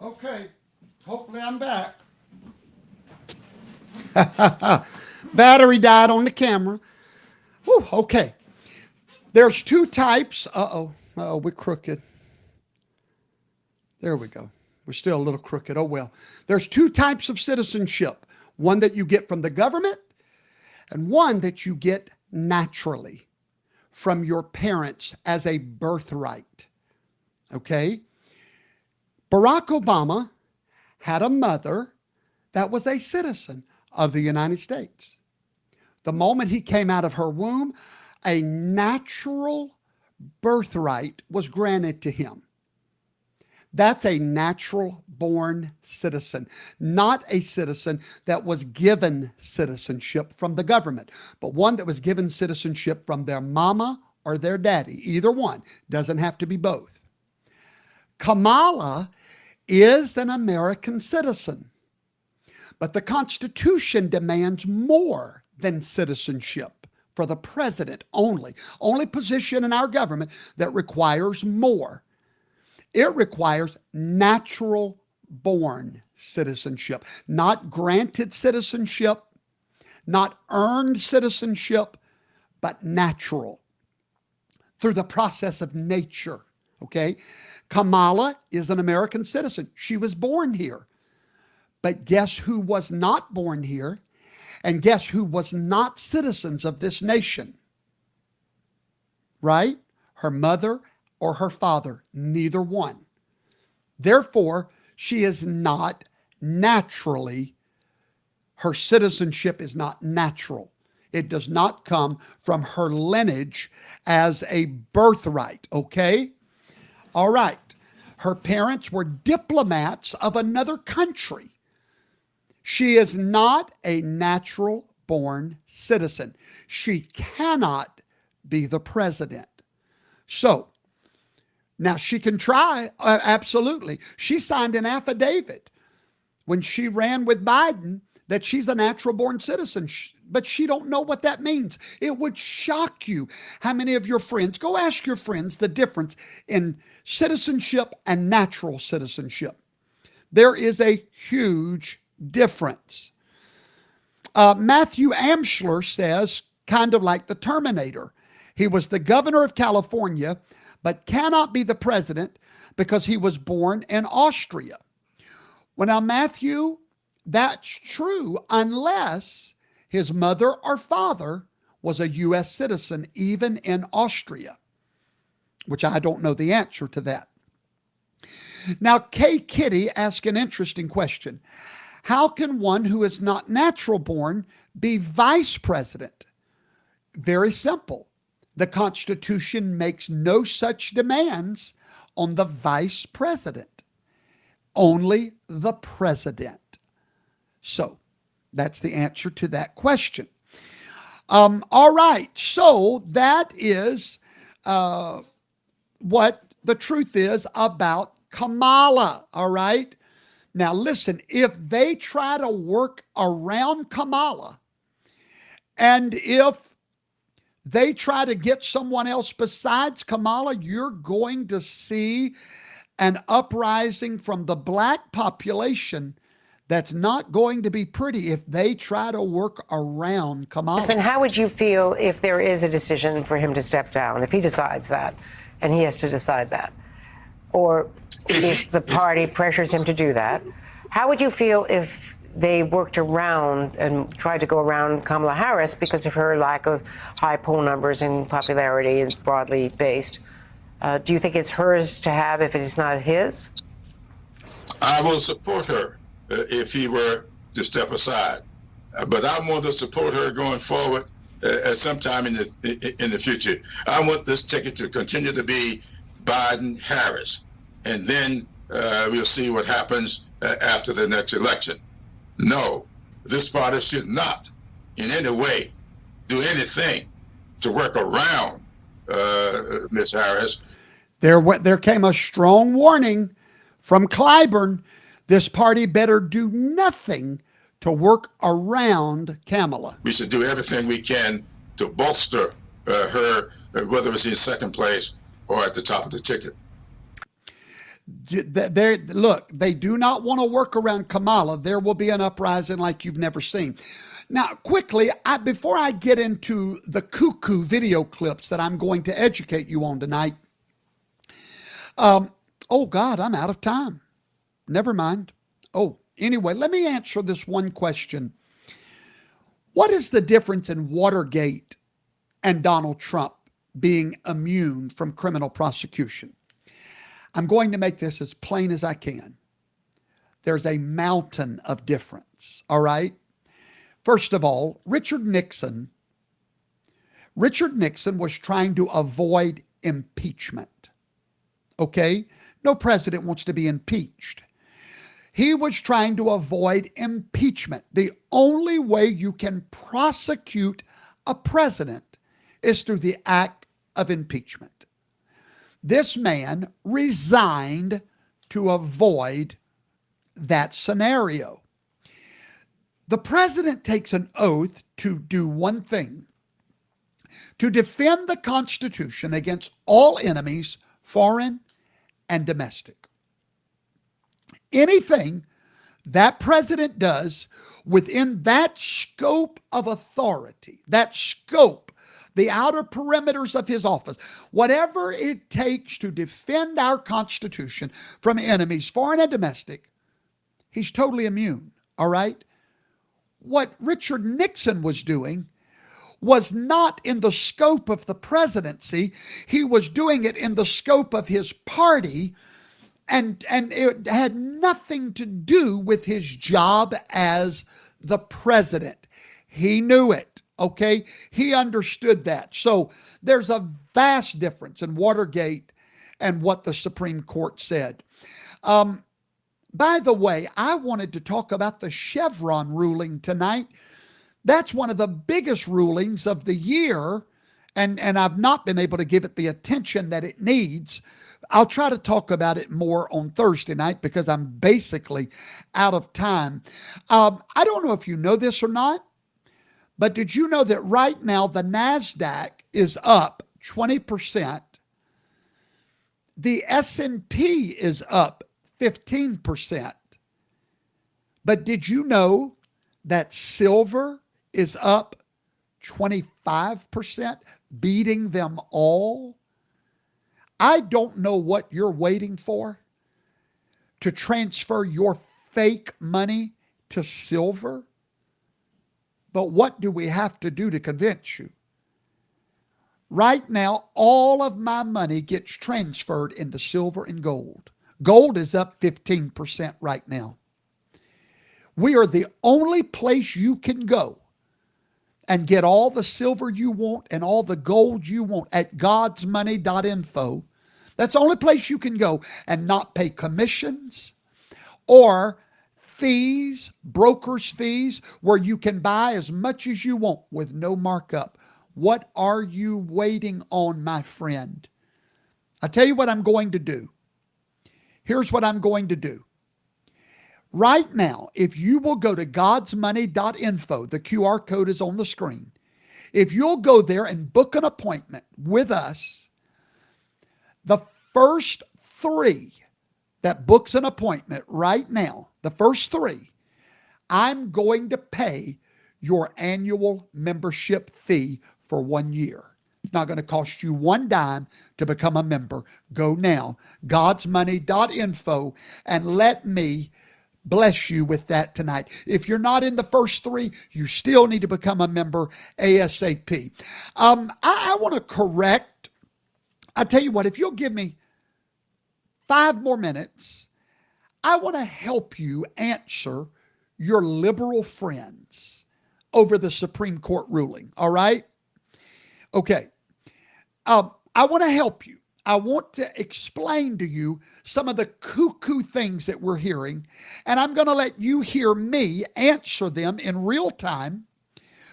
Okay, hopefully I'm back. Battery died on the camera. Whew, okay. There's two types. Uh-oh, we're crooked. There we go. We're still a little crooked. Oh, well. There's two types of citizenship. One that you get from the government and one that you get naturally from your parents as a birthright. Okay? Barack Obama had a mother that was a citizen of the United States. The moment he came out of her womb, a natural birthright was granted to him. That's a natural born citizen, not a citizen that was given citizenship from the government, but one that was given citizenship from their mama or their daddy. Either one, doesn't have to be both. Kamala is an American citizen, but the Constitution demands more than citizenship for the president only. Only position in our government that requires more. It requires natural born citizenship, not granted citizenship, not earned citizenship, but natural through the process of nature. Okay? Kamala is an American citizen. She was born here. But guess who was not born here? And guess who was not citizens of this nation? Right? Her mother or her father, neither one. Therefore, she is not naturally, her citizenship is not natural. It does not come from her lineage as a birthright, okay? All right. Her parents were diplomats of another country. She is not a natural born citizen. She cannot be the president. So, now she can try, absolutely. She signed an affidavit when she ran with Biden that she's a natural born citizen, but she don't know what that means. It would shock you how many of your friends, go ask your friends the difference in citizenship and natural citizenship. There is a huge difference. Matthew Amschler says, kind of like the Terminator, he was the governor of California, but cannot be the president because he was born in Austria. Well, now, Matthew, that's true unless his mother or father was a U.S. citizen, even in Austria, which I don't know the answer to that. Now, Kay Kitty asked an interesting question. How can one who is not natural born be vice president? Very simple. The Constitution makes no such demands on the vice president, only the president. So that's the answer to that question. All right, so that is what the truth is about Kamala, all right? Now listen, if they try to work around Kamala, and if they try to get someone else besides Kamala, you're going to see an uprising from the black population that's not going to be pretty if they try to work around Kamala. How would you feel if there is a decision for him to step down, if he decides that, and he has to decide that? Or if the party pressures him to do that? How would you feel if they worked around and tried to go around Kamala Harris because of her lack of high poll numbers and popularity and broadly based? Do you think it's hers to have if it is not his? I will support her if he were to step aside. But I want to support her going forward at some time in the future. I want this ticket to continue to be Biden-Harris. And then we'll see what happens after the next election. No, this party should not in any way do anything to work around Ms. Harris. There came a strong warning from Clyburn. This party better do nothing to work around Kamala. We should do everything we can to bolster her, whether it's in second place or at the top of the ticket. Look, they do not want to work around Kamala. There will be an uprising like you've never seen. Now, quickly, before I get into the Cookoo video clips that I'm going to educate you on tonight, oh God, I'm out of time. Never mind. Oh, anyway, let me answer this one question. What is the difference in Watergate and Donald Trump being immune from criminal prosecution? I'm going to make this as plain as I can. There's a mountain of difference, all right? First of all, Richard Nixon was trying to avoid impeachment, okay? No president wants to be impeached. He was trying to avoid impeachment. The only way you can prosecute a president is through the act of impeachment. This man resigned to avoid that scenario. The president takes an oath to do one thing: to defend the Constitution against all enemies, foreign and domestic. Anything that president does within that scope of authority, that scope, the outer perimeters of his office, whatever it takes to defend our Constitution from enemies, foreign and domestic, he's totally immune, all right? What Richard Nixon was doing was not in the scope of the presidency. He was doing it in the scope of his party, and it had nothing to do with his job as the president. He knew it, okay? He understood that. So there's a vast difference in Watergate and what the Supreme Court said. By the way, I wanted to talk about the Chevron ruling tonight. That's one of the biggest rulings of the year, and I've not been able to give it the attention that it needs. I'll try to talk about it more on Thursday night because I'm basically out of time. I don't know if you know this or not, but did you know that right now the NASDAQ is up 20%? The S&P is up 15%. But did you know that silver is up 25%, beating them all? I don't know what you're waiting for to transfer your fake money to silver, but what do we have to do to convince you? Right now, all of my money gets transferred into silver and gold. Gold is up 15% right now. We are the only place you can go and get all the silver you want and all the gold you want at godsmoney.info. That's the only place you can go and not pay commissions or fees, brokers' fees, where you can buy as much as you want with no markup. What are you waiting on, my friend? I'll tell you what I'm going to do. Here's what I'm going to do. Right now, if you will go to godsmoney.info, the QR code is on the screen. If you'll go there and book an appointment with us, the first 3 that books an appointment right now, the first 3, I'm going to pay your annual membership fee for 1 year. It's not going to cost you one dime to become a member. Go now, godsmoney.info, and let me bless you with that tonight. If you're not in the first 3, you still need to become a member ASAP. I want to correct. I tell you what, if you'll give me 5 more minutes, I want to help you answer your liberal friends over the Supreme Court ruling. All right? Okay. I want to help you. I want to explain to you some of the cuckoo things that we're hearing, and I'm going to let you hear me answer them in real time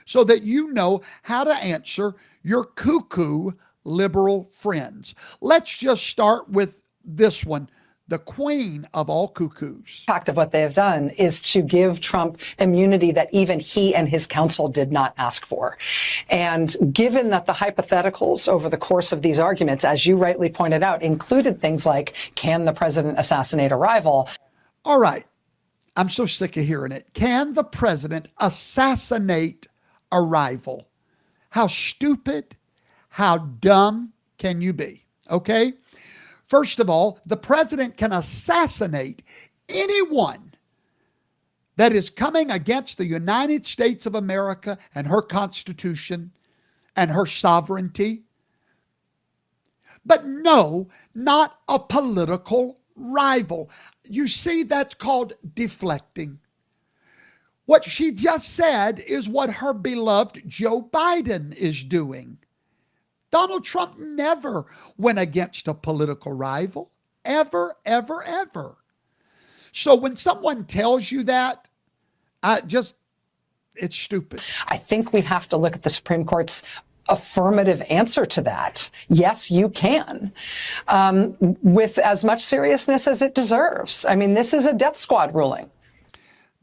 so that you know how to answer your cuckoo liberal friends. Let's just start with this one. the queen of all cuckoos. Fact of what they have done is to give Trump immunity that even he and his counsel did not ask for. And given that the hypotheticals over the course of these arguments, as you rightly pointed out, included things like, can the president assassinate a rival? All right. I'm so sick of hearing it. Can the president assassinate a rival? How stupid, how dumb can you be? Okay? First of all, the president can assassinate anyone that is coming against the United States of America and her Constitution and her sovereignty. But no, not a political rival. You see, that's called deflecting. What she just said is what her beloved Joe Biden is doing. Donald Trump never went against a political rival. Ever, ever, ever. So when someone tells you that, it's stupid. I think we have to look at the Supreme Court's affirmative answer to that. Yes, you can, with as much seriousness as it deserves. I mean, this is a death squad ruling.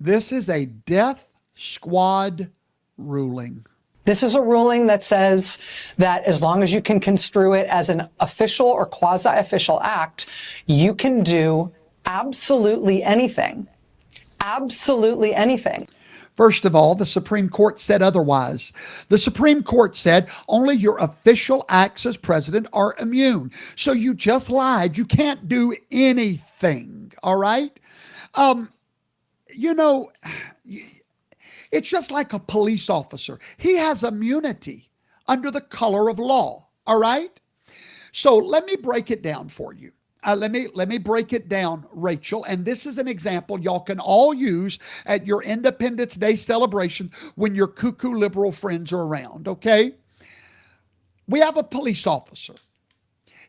This is a death squad ruling. This is a ruling that says that as long as you can construe it as an official or quasi-official act, you can do absolutely anything. Absolutely anything. First of all, the Supreme Court said otherwise. The Supreme Court said only your official acts as president are immune. So you just lied. You can't do anything. All right? It's just like a police officer. He has immunity under the color of law. All right? So let me break it down for you. Let me break it down, Rachel. And this is an example y'all can all use at your Independence Day celebration when your cuckoo liberal friends are around, okay? We have a police officer.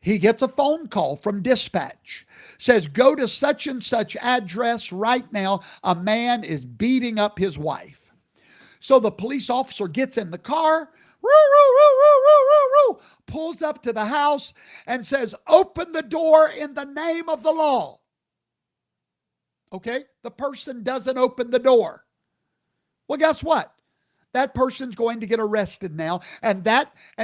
He gets a phone call from dispatch. Says, go to such and such address right now. A man is beating up his wife. So the police officer gets in the car, pulls up to the house and says, open the door in the name of the law. Okay? The person doesn't open the door. Well, guess what? That person's going to get arrested now. And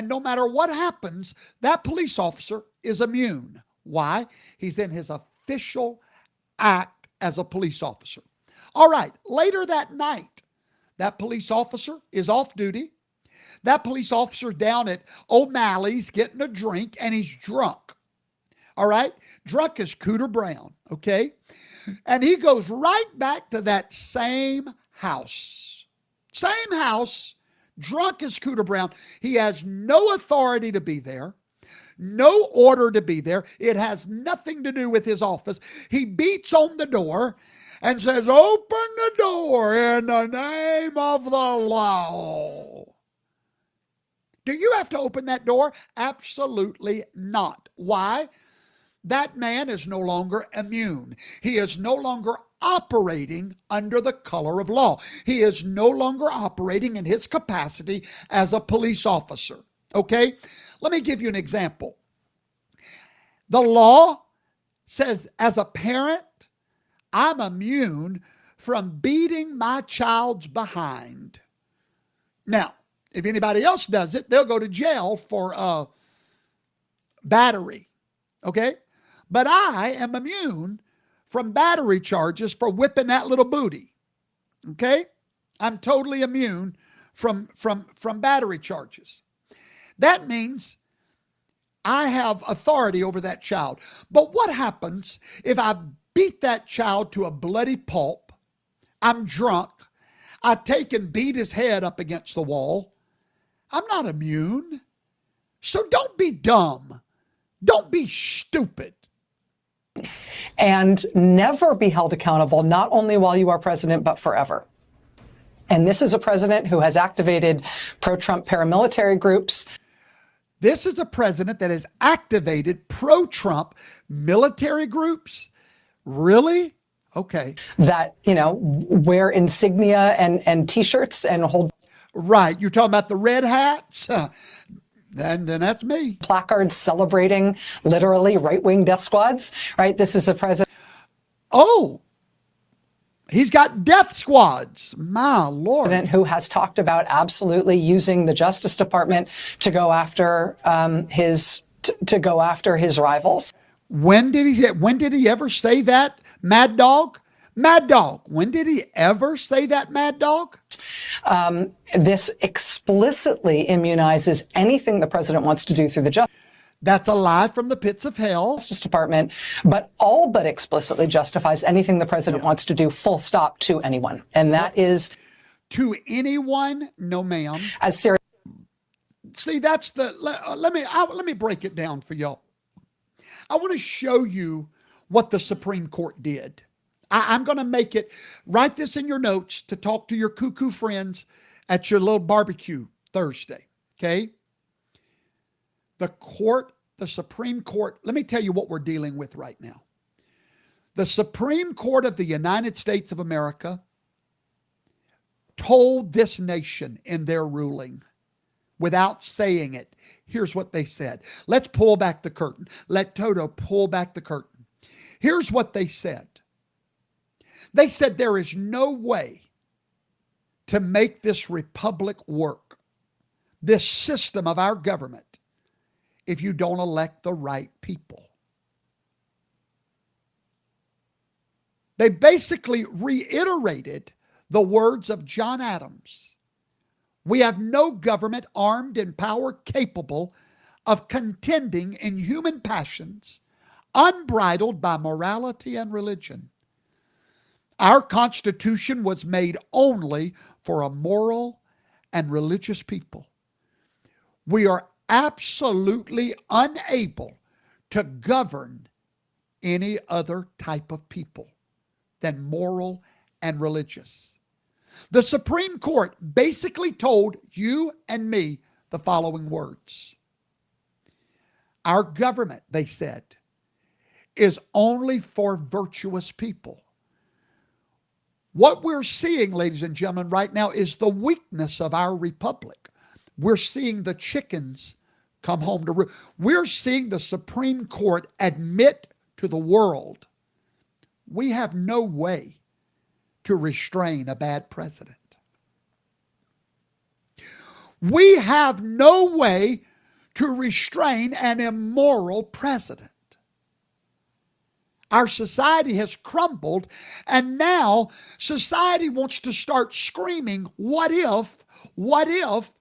no matter what happens, that police officer is immune. Why? He's in his official act as a police officer. All right. Later that night, that police officer is off duty. That police officer down at O'Malley's getting a drink and he's drunk. All right? Drunk as Cooter Brown. Okay? And he goes right back to that same house. Same house, drunk as Cooter Brown. He has no authority to be there. No order to be there. It has nothing to do with his office. He beats on the door and says, open the door in the name of the law. Do you have to open that door? Absolutely not. Why? That man is no longer immune. He is no longer operating under the color of law. He is no longer operating in his capacity as a police officer. Okay? Let me give you an example. The law says, as a parent, I'm immune from beating my child's behind. Now, if anybody else does it, they'll go to jail for battery. Okay? But I am immune from battery charges for whipping that little booty. Okay? I'm totally immune from battery charges. That means I have authority over that child. But what happens if I beat that child to a bloody pulp? I'm drunk. I take and beat his head up against the wall. I'm not immune. So don't be dumb. Don't be stupid. And never be held accountable, not only while you are president, but forever. And this is a president who has activated pro-Trump paramilitary groups. This is a president that has activated pro-Trump military groups. Really? Okay. That, wear insignia and T-shirts and hold. Right. You're talking about the red hats? And that's me. Placards celebrating literally right-wing death squads, right? This is a president. Oh, he's got death squads. My Lord. Who has talked about absolutely using the Justice Department to go after his rivals. When did he ever say that, Mad Dog? Mad Dog, when did he ever say that, Mad Dog? This explicitly immunizes anything the president wants to do through the Justice. That's a lie from the pits of hell. Justice Department, but all but explicitly justifies anything the president wants to do, full stop, to anyone. And that is... To anyone? No, ma'am. As serious. See, that's the... Let me break it down for y'all. I want to show you what the Supreme Court did. I'm going to make it, write this in your notes to talk to your Cookoo friends at your little barbecue Thursday, okay? The Supreme Court, let me tell you what we're dealing with right now. The Supreme Court of the United States of America told this nation in their ruling, without saying it, here's what they said. Let's pull back the curtain. Let Toto pull back the curtain. Here's what they said. They said there is no way to make this republic work, this system of our government, if you don't elect the right people. They basically reiterated the words of John Adams. We have no government armed and power capable of contending in human passions, unbridled by morality and religion. Our Constitution was made only for a moral and religious people. We are absolutely unable to govern any other type of people than moral and religious. The Supreme Court basically told you and me the following words. Our government, they said, is only for virtuous people. What we're seeing, ladies and gentlemen, right now is the weakness of our republic. We're seeing the chickens come home to roost. We're seeing the Supreme Court admit to the world we have no way to restrain a bad president. We have no way to restrain an immoral president. Our society has crumbled, and now society wants to start screaming, what if,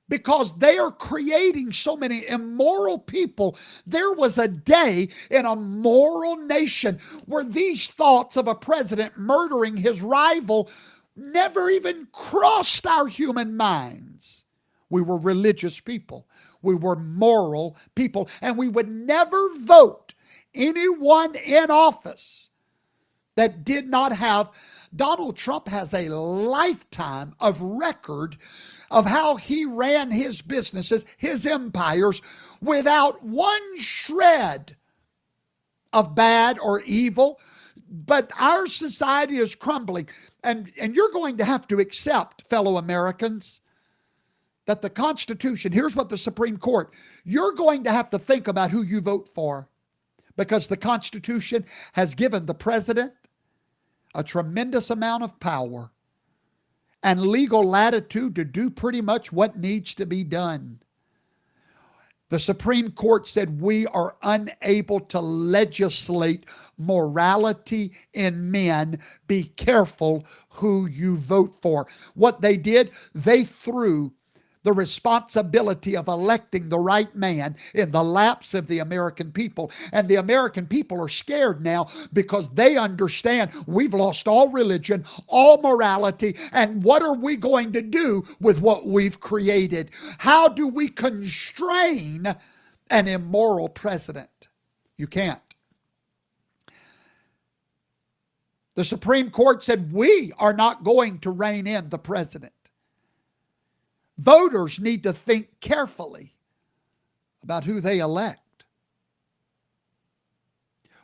because they are creating so many immoral people. There was a day in a moral nation where these thoughts of a president murdering his rival never even crossed our human minds. We were religious people. We were moral people, and we would never vote anyone in office that did not have. Donald Trump has a lifetime of record of how he ran his businesses, his empires, without one shred of bad or evil. But our society is crumbling. And you're going to have to accept, fellow Americans, that the Constitution, here's what the Supreme Court, you're going to have to think about who you vote for. Because the Constitution has given the president a tremendous amount of power and legal latitude to do pretty much what needs to be done. The Supreme Court said we are unable to legislate morality in men. Be careful who you vote for. What they did, they threw the responsibility of electing the right man in the laps of the American people. And the American people are scared now because they understand we've lost all religion, all morality, and what are we going to do with what we've created? How do we constrain an immoral president? You can't. The Supreme Court said we are not going to rein in the president. Voters need to think carefully about who they elect.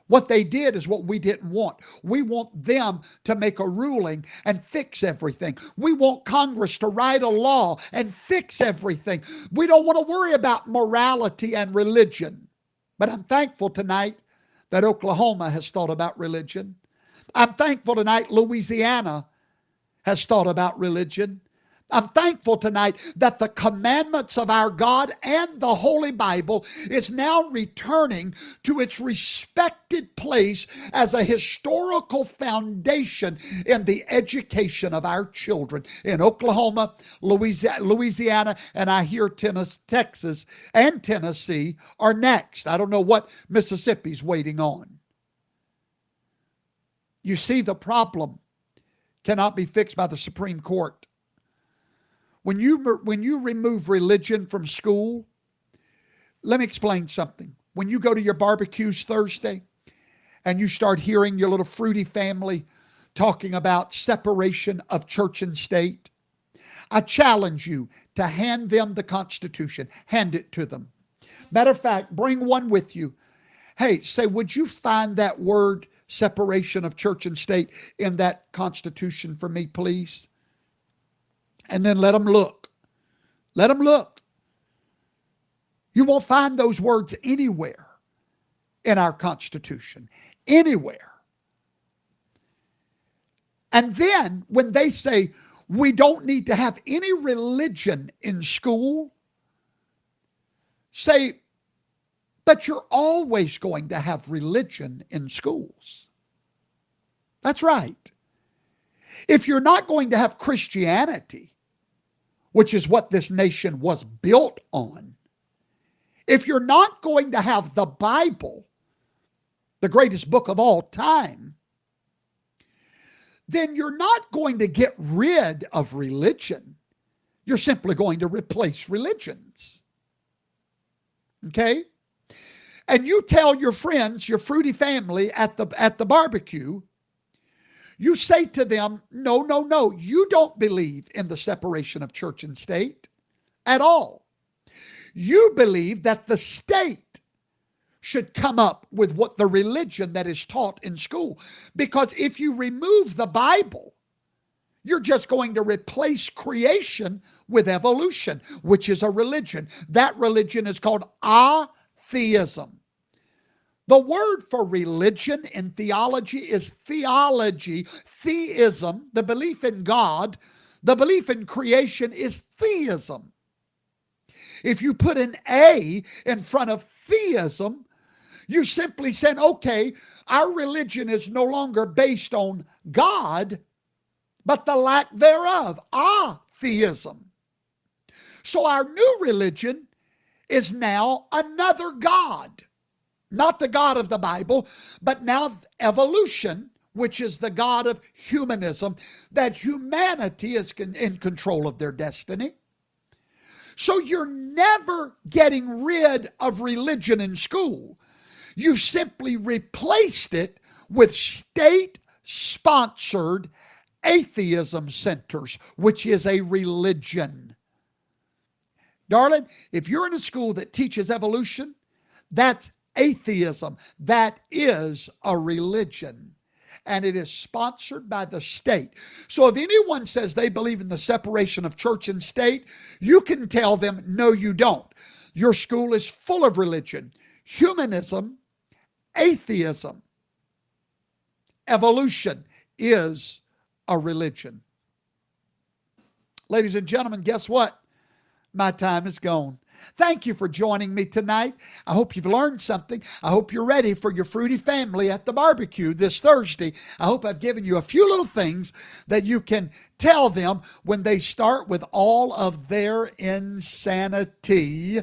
What they did is what we didn't want. We want them to make a ruling and fix everything. We want Congress to write a law and fix everything. We don't want to worry about morality and religion. But I'm thankful tonight that Oklahoma has thought about religion. I'm thankful tonight Louisiana has thought about religion. I'm thankful tonight that the commandments of our God and the Holy Bible is now returning to its respected place as a historical foundation in the education of our children in Oklahoma, Louisiana, and I hear Texas and Tennessee are next. I don't know what Mississippi's waiting on. You see, the problem cannot be fixed by the Supreme Court. When you remove religion from school, let me explain something. When you go to your barbecues Thursday and you start hearing your little fruity family talking about separation of church and state, I challenge you to hand them the Constitution. Hand it to them. Matter of fact, bring one with you. Hey, say, would you find that word separation of church and state in that Constitution for me, please? And then let them look. Let them look. You won't find those words anywhere in our Constitution. Anywhere. And then when they say we don't need to have any religion in school, say, but you're always going to have religion in schools. That's right. If you're not going to have Christianity, which is what this nation was built on, if you're not going to have the Bible, the greatest book of all time, then you're not going to get rid of religion. You're simply going to replace religions. Okay? And you tell your friends, your fruity family at the barbecue, you say to them, no, you don't believe in the separation of church and state at all. You believe that the state should come up with what the religion that is taught in school. Because if you remove the Bible, you're just going to replace creation with evolution, which is a religion. That religion is called atheism. The word for religion in theology is theology. Theism, the belief in God, the belief in creation is theism. If you put an A in front of theism, you simply said, okay, our religion is no longer based on God, but the lack thereof, atheism. So our new religion is now another God. Not the God of the Bible, but now evolution, which is the God of humanism, that humanity is in control of their destiny. So you're never getting rid of religion in school. You simply replaced it with state-sponsored atheism centers, which is a religion. Darling, if you're in a school that teaches evolution, that's atheism. That is a religion, and it is sponsored by the state. So if anyone says they believe in the separation of church and state, you can tell them, no, you don't. Your school is full of religion, humanism, atheism. Evolution is a religion. Ladies and gentlemen, guess what? My time is gone. Thank you for joining me tonight. I hope you've learned something. I hope you're ready for your fruity family at the barbecue this Thursday. I hope I've given you a few little things that you can tell them when they start with all of their insanity.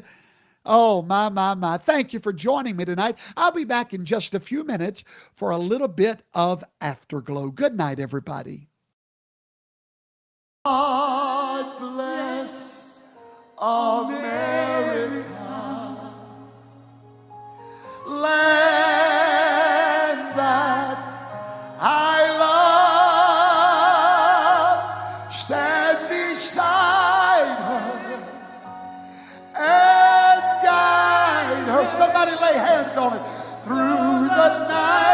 Oh, my. Thank you for joining me tonight. I'll be back in just a few minutes for a little bit of Afterglow. Good night, everybody. God bless America, land that I love. Stand beside her and guide her. Somebody lay hands on it. Through the night.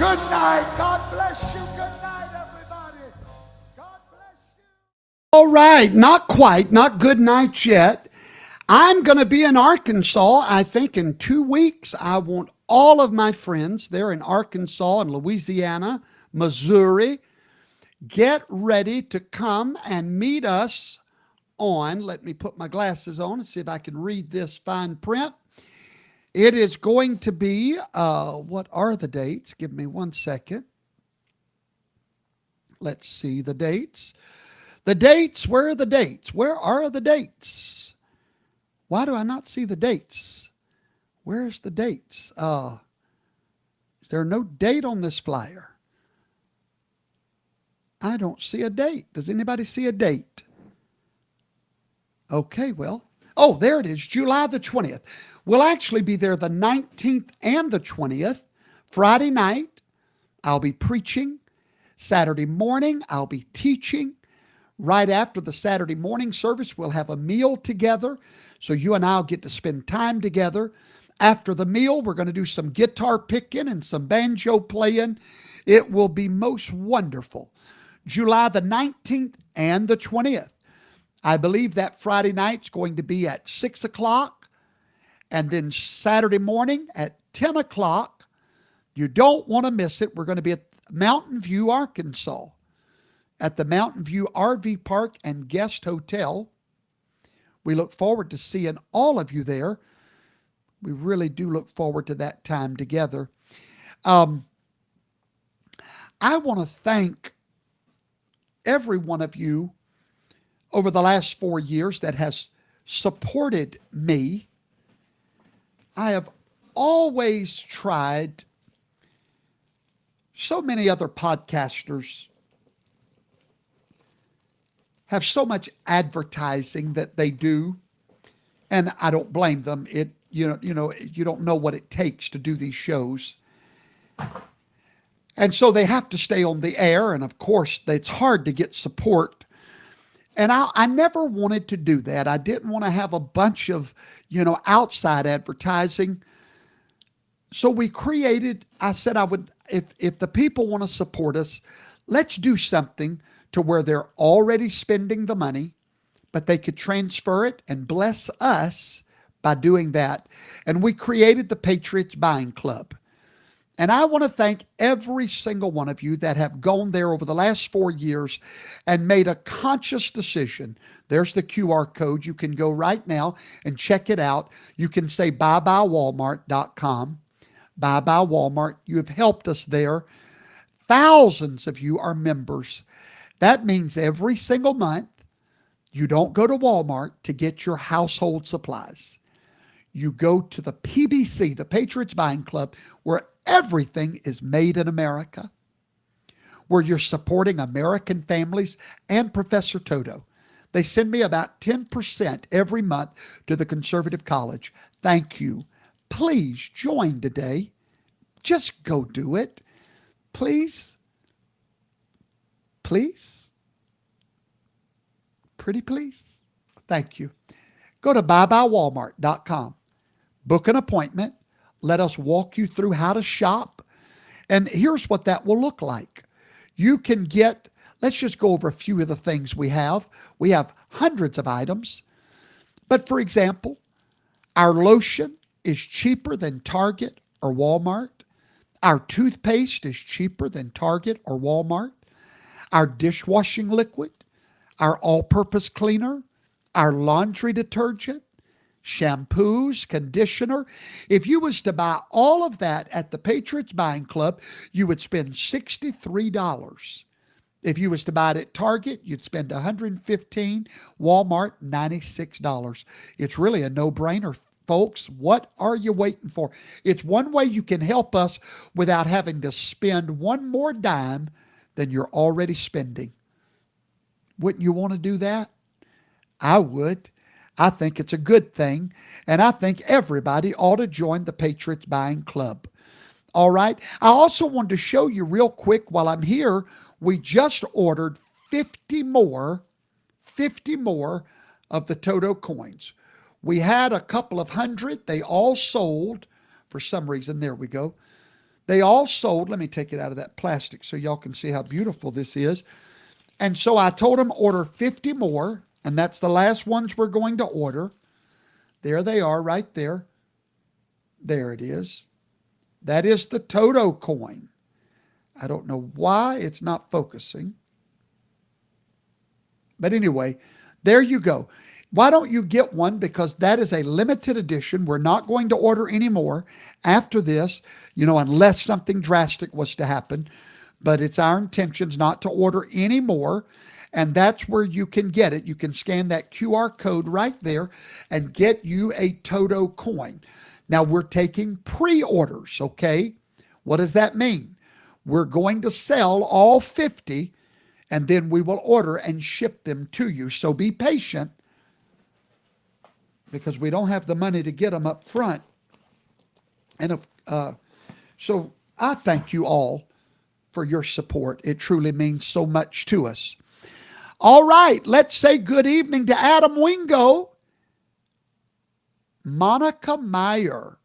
Good night. God bless you. Good night, everybody. God bless you. All right, not quite, not good night yet. I'm going to be in Arkansas, I think, in 2 weeks. I want all of my friends there in Arkansas and Louisiana, Missouri. Get ready to come and meet us on, let me put my glasses on and see if I can read this fine print. It is going to be, what are the dates? Give me 1 second. Let's see the dates. The dates, where are the dates? Where are the dates? Why do I not see the dates? Where's the dates? Is there no date on this flyer? I don't see a date. Does anybody see a date? Okay, well, oh, there it is, July the 20th. We'll actually be there the 19th and the 20th. Friday night, I'll be preaching. Saturday morning, I'll be teaching. Right after the Saturday morning service, we'll have a meal together. So you and I'll get to spend time together. After the meal, we're going to do some guitar picking and some banjo playing. It will be most wonderful. July the 19th and the 20th. I believe that Friday night's going to be at 6 o'clock. And then Saturday morning at 10 o'clock. You don't want to miss it. We're going to be at Mountain View, Arkansas, at the Mountain View RV Park and Guest Hotel. We look forward to seeing all of you there. We really do look forward to that time together. I want to thank every one of you over the last 4 years that has supported me. I have always tried. So many other podcasters have so much advertising that they do, and I don't blame them. You don't know what it takes to do these shows. And so they have to stay on the air, and of course, it's hard to get support. And I never wanted to do that. I didn't want to have a bunch of, outside advertising. So we created, I said I would, if the people want to support us, let's do something to where they're already spending the money, but they could transfer it and bless us by doing that. And we created the Patriots Buying Club. And I want to thank every single one of you that have gone there over the last 4 years and made a conscious decision. There's the QR code. You can go right now and check it out. You can say byebyewalmart.com. Bye Bye Walmart. You have helped us there. Thousands of you are members. That means every single month, you don't go to Walmart to get your household supplies. You go to the PBC, the Patriots Buying Club, where everything is made in America, where you're supporting American families and Professor Toto. They send me about 10% every month to the Conservative College. Thank you. Please join today. Just go do it. Please. Please. Pretty please. Thank you. Go to byebyewalmart.com. Book an appointment. Let us walk you through how to shop. And here's what that will look like. You can get, let's just go over a few of the things we have. We have hundreds of items. But for example, our lotion is cheaper than Target or Walmart. Our toothpaste is cheaper than Target or Walmart. Our dishwashing liquid, our all-purpose cleaner, our laundry detergent, shampoos, conditioner. If you was to buy all of that at the Patriots Buying Club, you would spend $63. If you was to buy it at Target, you'd spend $115, Walmart, $96. It's really a no-brainer, folks. What are you waiting for? It's one way you can help us without having to spend one more dime than you're already spending. Wouldn't you want to do that? I would. I think it's a good thing, and I think everybody ought to join the Patriots Buying Club. All right. I also wanted to show you real quick while I'm here, we just ordered 50 more of the Toto coins. We had a couple of hundred. They all sold for some reason. There we go. They all sold, let me take it out of that plastic so y'all can see how beautiful this is. And so I told them order 50 more, and that's the last ones we're going to order. There they are right there. There it is. That is the Toto coin. I don't know why it's not focusing. But anyway, there you go. Why don't you get one? Because that is a limited edition. We're not going to order any more after this, unless something drastic was to happen. But it's our intentions not to order any more. And that's where you can get it. You can scan that QR code right there and get you a Toto coin. Now, we're taking pre-orders, okay? What does that mean? We're going to sell all 50, and then we will order and ship them to you. So be patient, because we don't have the money to get them up front. And so I thank you all for your support. It truly means so much to us. All right, let's say good evening to Adam Wingo. Monica Meyer.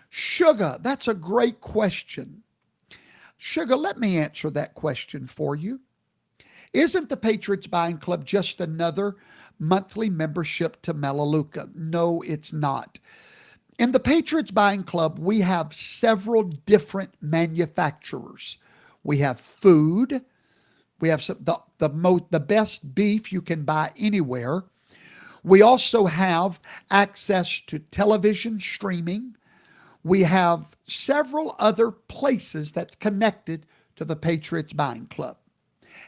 Sugar, that's a great question. Sugar, let me answer that question for you. Isn't the Patriots Buying Club just another monthly membership to Melaleuca? No, it's not. In the Patriots Buying Club, we have several different manufacturers. We have food. We have the best beef you can buy anywhere. We also have access to television streaming. We have several other places that's connected to the Patriots Buying Club.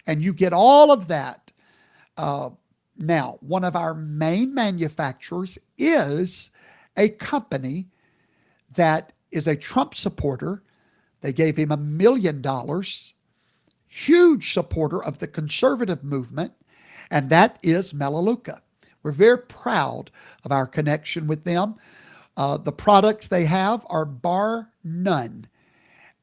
And you get all of that. Now, one of our main manufacturers is a company that is a Trump supporter. They gave him $1 million. Huge supporter of the conservative movement, and that is Melaleuca. We're very proud of our connection with them. The products they have are bar none,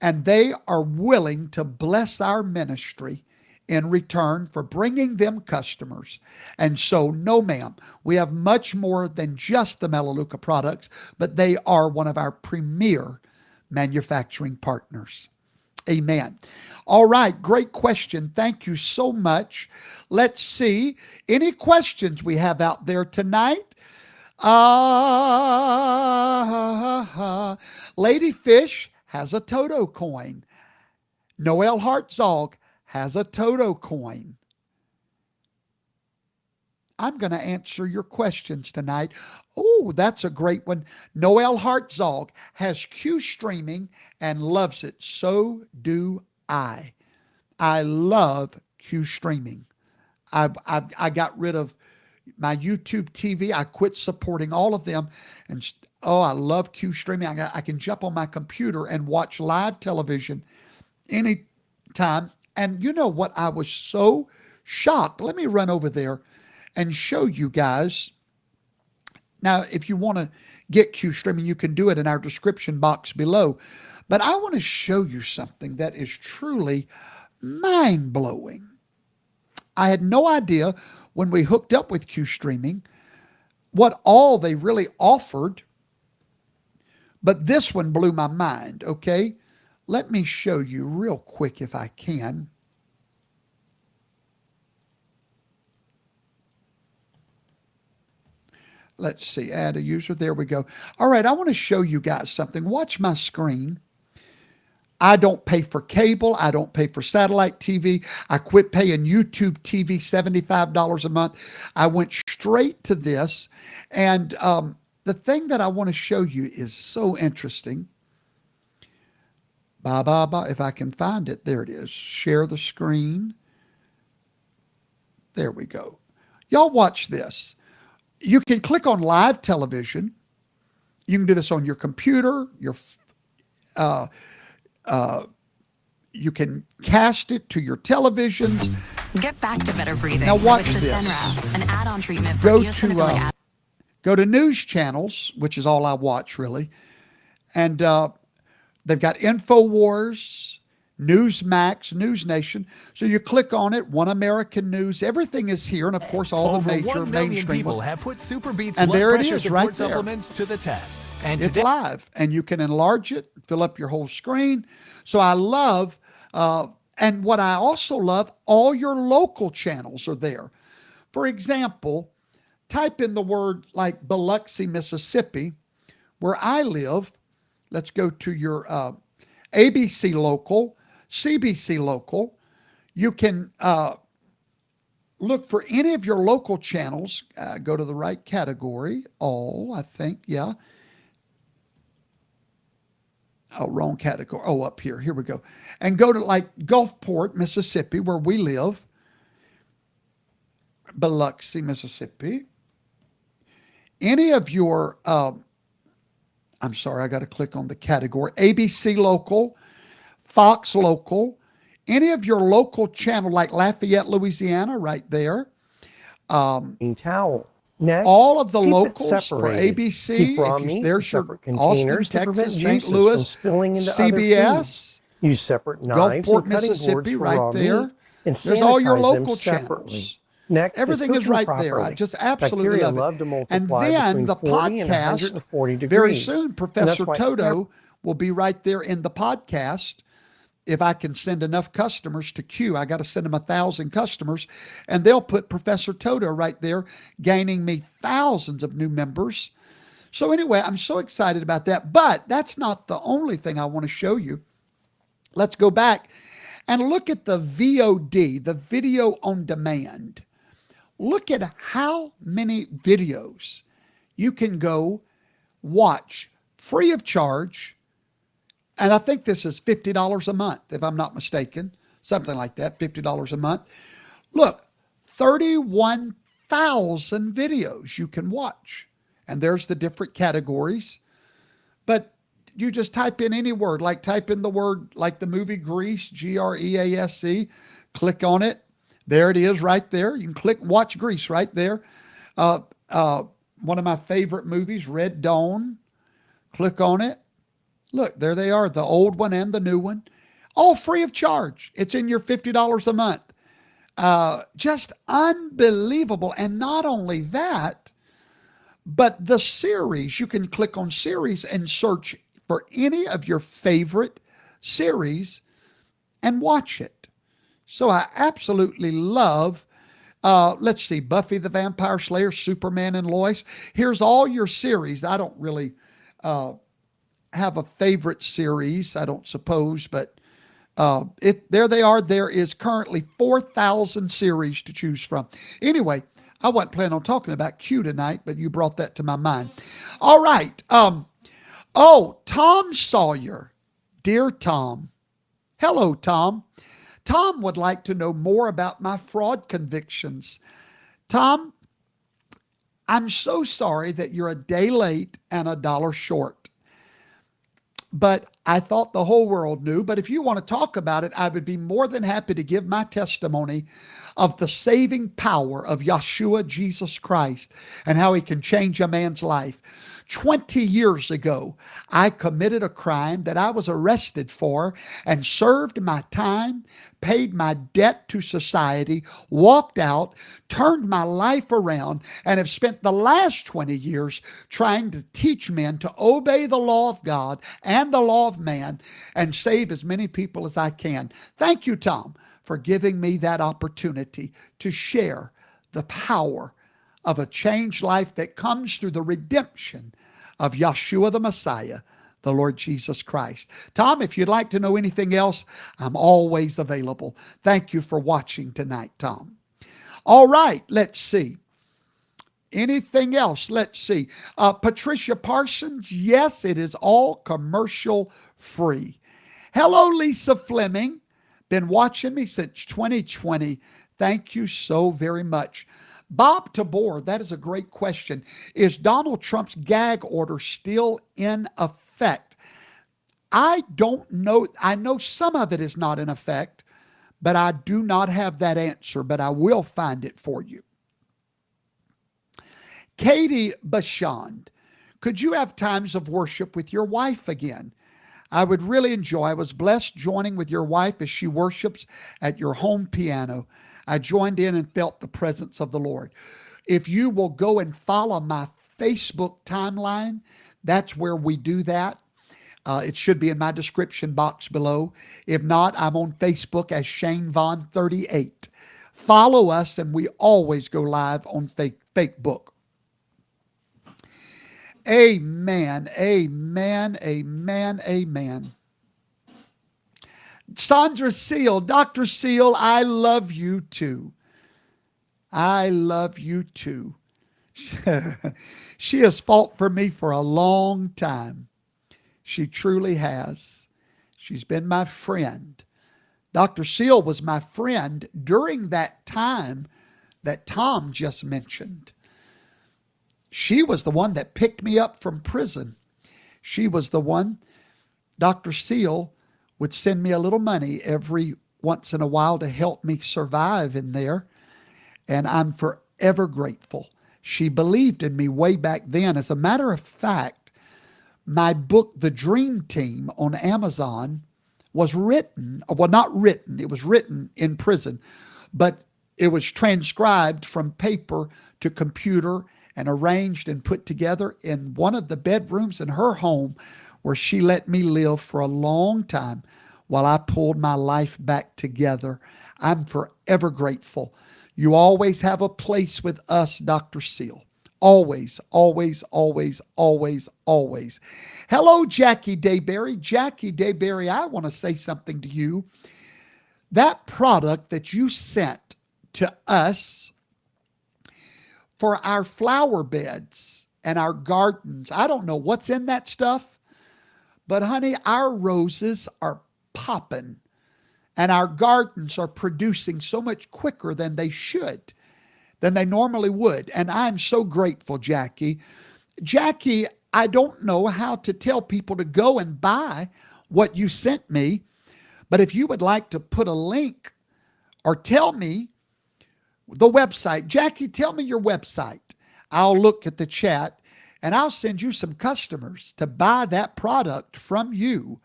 and they are willing to bless our ministry in return for bringing them customers. And so, no ma'am, we have much more than just the Melaleuca products, but they are one of our premier manufacturing partners. Amen. All right, great question. Thank you so much. Let's see. Any questions we have out there tonight? Lady Fish has a Toto coin. Noel Hartzog has a Toto coin. I'm going to answer your questions tonight. Oh, that's a great one. Noel Hartzog has Q streaming and loves it. So do I. I love Q streaming. I got rid of my YouTube TV. I quit supporting all of them. And I love Q streaming. I can jump on my computer and watch live television anytime. And you know what? I was so shocked. Let me run over there and show you guys. Now, if you want to get Q streaming, you can do it in our description box below. But I want to show you something that is truly mind-blowing. I had no idea when we hooked up with Q streaming what all they really offered. But this one blew my mind, okay? Let me show you real quick if I can. Let's see, add a user. There we go. All right, I want to show you guys something. Watch my screen. I don't pay for cable. I don't pay for satellite TV. I quit paying YouTube TV $75 a month. I went straight to this. And the thing that I want to show you is so interesting. If I can find it. There it is. Share the screen. There we go. Y'all watch this. You can click on live television. You can do this on your computer. You can cast it to your televisions. Get back to better breathing. Now watch with the this. Senra, an add-on treatment for eosinophilic. Go to news channels, which is all I watch really, and they've got InfoWars, Newsmax, News Nation. So you click on it, One American News. Everything is here, and of course, all Over the major 1 million mainstream people ones. have put Super Beats And blood there it pressure is, support right there. supplements to the test. And It's today, live, and you can enlarge it, fill up your whole screen. So I love, and what I also love, all your local channels are there. For example, type in the word like Biloxi, Mississippi, where I live. Let's go to your ABC local, CBC local. You can look for any of your local channels. Go to the right category. All, I think, yeah. Oh, wrong category. Oh, up here. Here we go. And go to like Gulfport, Mississippi, where we live. Biloxi, Mississippi. Any of your, I'm sorry, I got to click on the category. ABC local, Fox local, any of your local channel like Lafayette, Louisiana, right there. Towel. Next, all of the keep it locals for separated. ABC. Keep raw If you, meat there's in your separate Austin, containers to prevent Texas, St. juices Louis, from spilling into other CBS, foods. Use separate knives Gulfport, and cutting boards Mississippi, for right raw there. meat, and There's all your sanitize them local separately. channels. Next, Everything is cooking right properly. there. I just absolutely Bacteria love it. love to multiply And then between the 40 and podcast, 140 degrees. very soon, And Professor that's why Toto will be right there in the podcast. If I can send enough customers to queue, I got to send them 1,000 customers, and they'll put Professor Toto right there, gaining me thousands of new members. So anyway, I'm so excited about that. But that's not the only thing I want to show you. Let's go back and look at the VOD, the video on demand. Look at how many videos you can go watch free of charge. And I think this is $50 a month, if I'm not mistaken, something like that, $50 a month. Look, 31,000 videos you can watch. And there's the different categories. But you just type in any word, like type in the word, like the movie Grease, Grease, click on it. There it is right there. You can click watch Grease right there. One of my favorite movies, Red Dawn. Click on it. Look, there they are, the old one and the new one. All free of charge. It's in your $50 a month. Just unbelievable. And not only that, but the series, you can click on series and search for any of your favorite series and watch it. So I absolutely love, let's see, Buffy the Vampire Slayer, Superman and Lois. Here's all your series. I don't really have a favorite series, I don't suppose, but there they are. There is currently 4,000 series to choose from. Anyway, I wasn't planning on talking about Q tonight, but you brought that to my mind. All right. Tom Sawyer. Dear Tom. Hello, Tom. Tom would like to know more about my fraud convictions. Tom, I'm so sorry that you're a day late and $1 short. But I thought the whole world knew. But if you want to talk about it, I would be more than happy to give my testimony of the saving power of Yeshua, Jesus Christ, and how he can change a man's life. 20 years ago, I committed a crime that I was arrested for and served my time, paid my debt to society, walked out, turned my life around, and have spent the last 20 years trying to teach men to obey the law of God and the law of man and save as many people as I can. Thank you, Tom, for giving me that opportunity to share the power of a changed life that comes through the redemption of Yeshua the Messiah, the Lord Jesus Christ. Tom, if you'd like to know anything else, I'm always available. Thank you for watching tonight, Tom. All right, let's see. Anything else? Let's see. Patricia Parsons, yes, it is all commercial free. Hello, Lisa Fleming. Been watching me since 2020. Thank you so very much. Bob Tabor, that is a great question. Is Donald Trump's gag order still in effect? I don't know. I know some of it is not in effect, but I do not have that answer, but I will find it for you. Katie Bashand, could you have times of worship with your wife again? I would really enjoy. I was blessed joining with your wife as she worships at your home piano. I joined in and felt the presence of the Lord. If you will go and follow my Facebook timeline, that's where we do that. It should be in my description box below. If not, I'm on Facebook as Shane Vaughn 38. Follow us, and we always go live on Facebook. Amen, amen, amen, amen. Sandra Seal, Dr. Seal, I love you too. I love you too. She has fought for me for a long time. She truly has. She's been my friend. Dr. Seal was my friend during that time that Tom just mentioned. She was the one that picked me up from prison. She was the one. Dr. Seal would send me a little money every once in a while to help me survive in there. And I'm forever grateful. She believed in me way back then. As a matter of fact, my book, The Dream Team, on Amazon was written, well, not written, it was written in prison, but it was transcribed from paper to computer and arranged and put together in one of the bedrooms in her home, where she let me live for a long time while I pulled my life back together. I'm forever grateful. You always have a place with us, Dr. Seal. Always, always, always, always, always. Hello, Jackie DeBerry. Jackie DeBerry, I want to say something to you. That product that you sent to us for our flower beds and our gardens, I don't know what's in that stuff, but honey, our roses are popping and our gardens are producing so much quicker than they should, than they normally would. And I'm so grateful, Jackie. Jackie, I don't know how to tell people to go and buy what you sent me, but if you would like to put a link or tell me the website, Jackie, tell me your website. I'll look at the chat and I'll send you some customers to buy that product from you,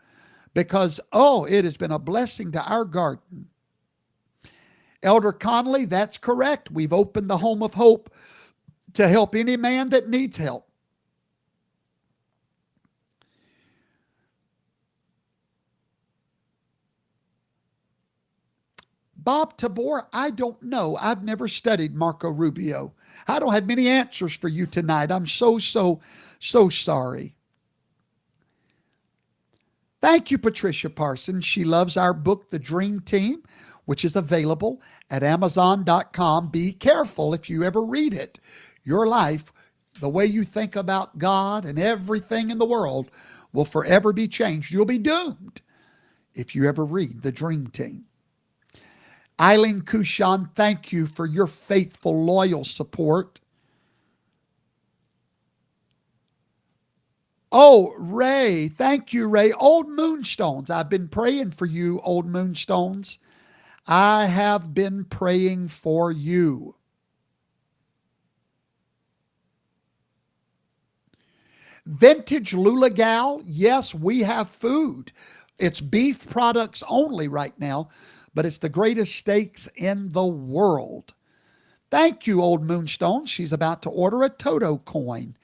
because, it has been a blessing to our garden. Elder Connolly, that's correct. We've opened the Home of Hope to help any man that needs help. Bob Tabor, I don't know. I've never studied Marco Rubio. I don't have many answers for you tonight. I'm so sorry. Thank you, Patricia Parsons. She loves our book, The Dream Team, which is available at Amazon.com. Be careful if you ever read it. Your life, the way you think about God and everything in the world, will forever be changed. You'll be doomed if you ever read The Dream Team. Eileen Kushan, thank you for your faithful, loyal support. Oh, Ray, thank you, Ray. Old Moonstones, I've been praying for you, Old Moonstones. I have been praying for you. Vintage Lula Gal, yes, we have food. It's beef products only right now, but it's the greatest steaks in the world. Thank you, Old Moonstone. She's about to order a Toto coin.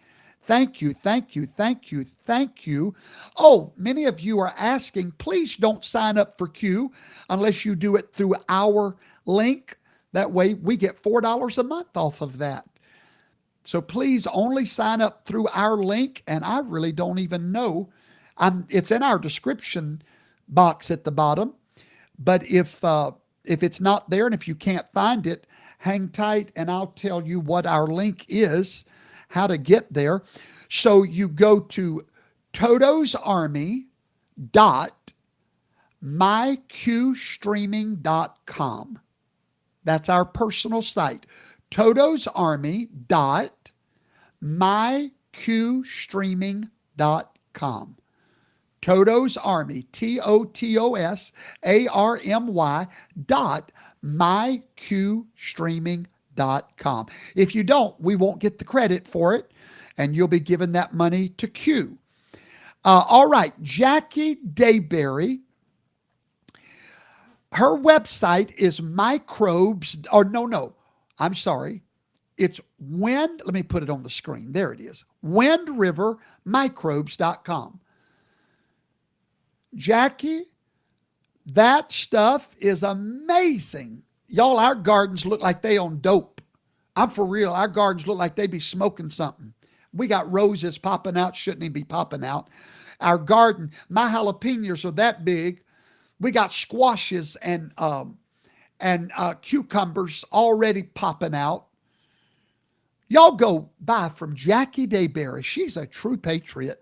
Thank you, thank you, thank you, thank you. Oh, many of you are asking, please don't sign up for Q unless you do it through our link. That way we get $4 a month off of that. So please only sign up through our link, and I really don't even know. It's in our description box at the bottom. But if it's not there and if you can't find it, hang tight and I'll tell you what our link is, how to get there. So you go to totosarmy.myqstreaming.com. That's our personal site. totosarmy.myqstreaming.com. Toto's Army, TOTOSARMY.myqstreaming.com. If you don't, we won't get the credit for it, and you'll be giving that money to Q. All right, Jackie DeBerry. Her website is Microbes, or no, I'm sorry. It's let me put it on the screen. There it is. WindRiverMicrobes.com. Jackie, that stuff is amazing. Y'all, our gardens look like they on dope. I'm for real. Our gardens look like they be smoking something. We got roses popping out, shouldn't even be popping out. Our garden, my jalapenos are that big. We got squashes and cucumbers already popping out. Y'all go buy from Jackie DeBerry. She's a true patriot.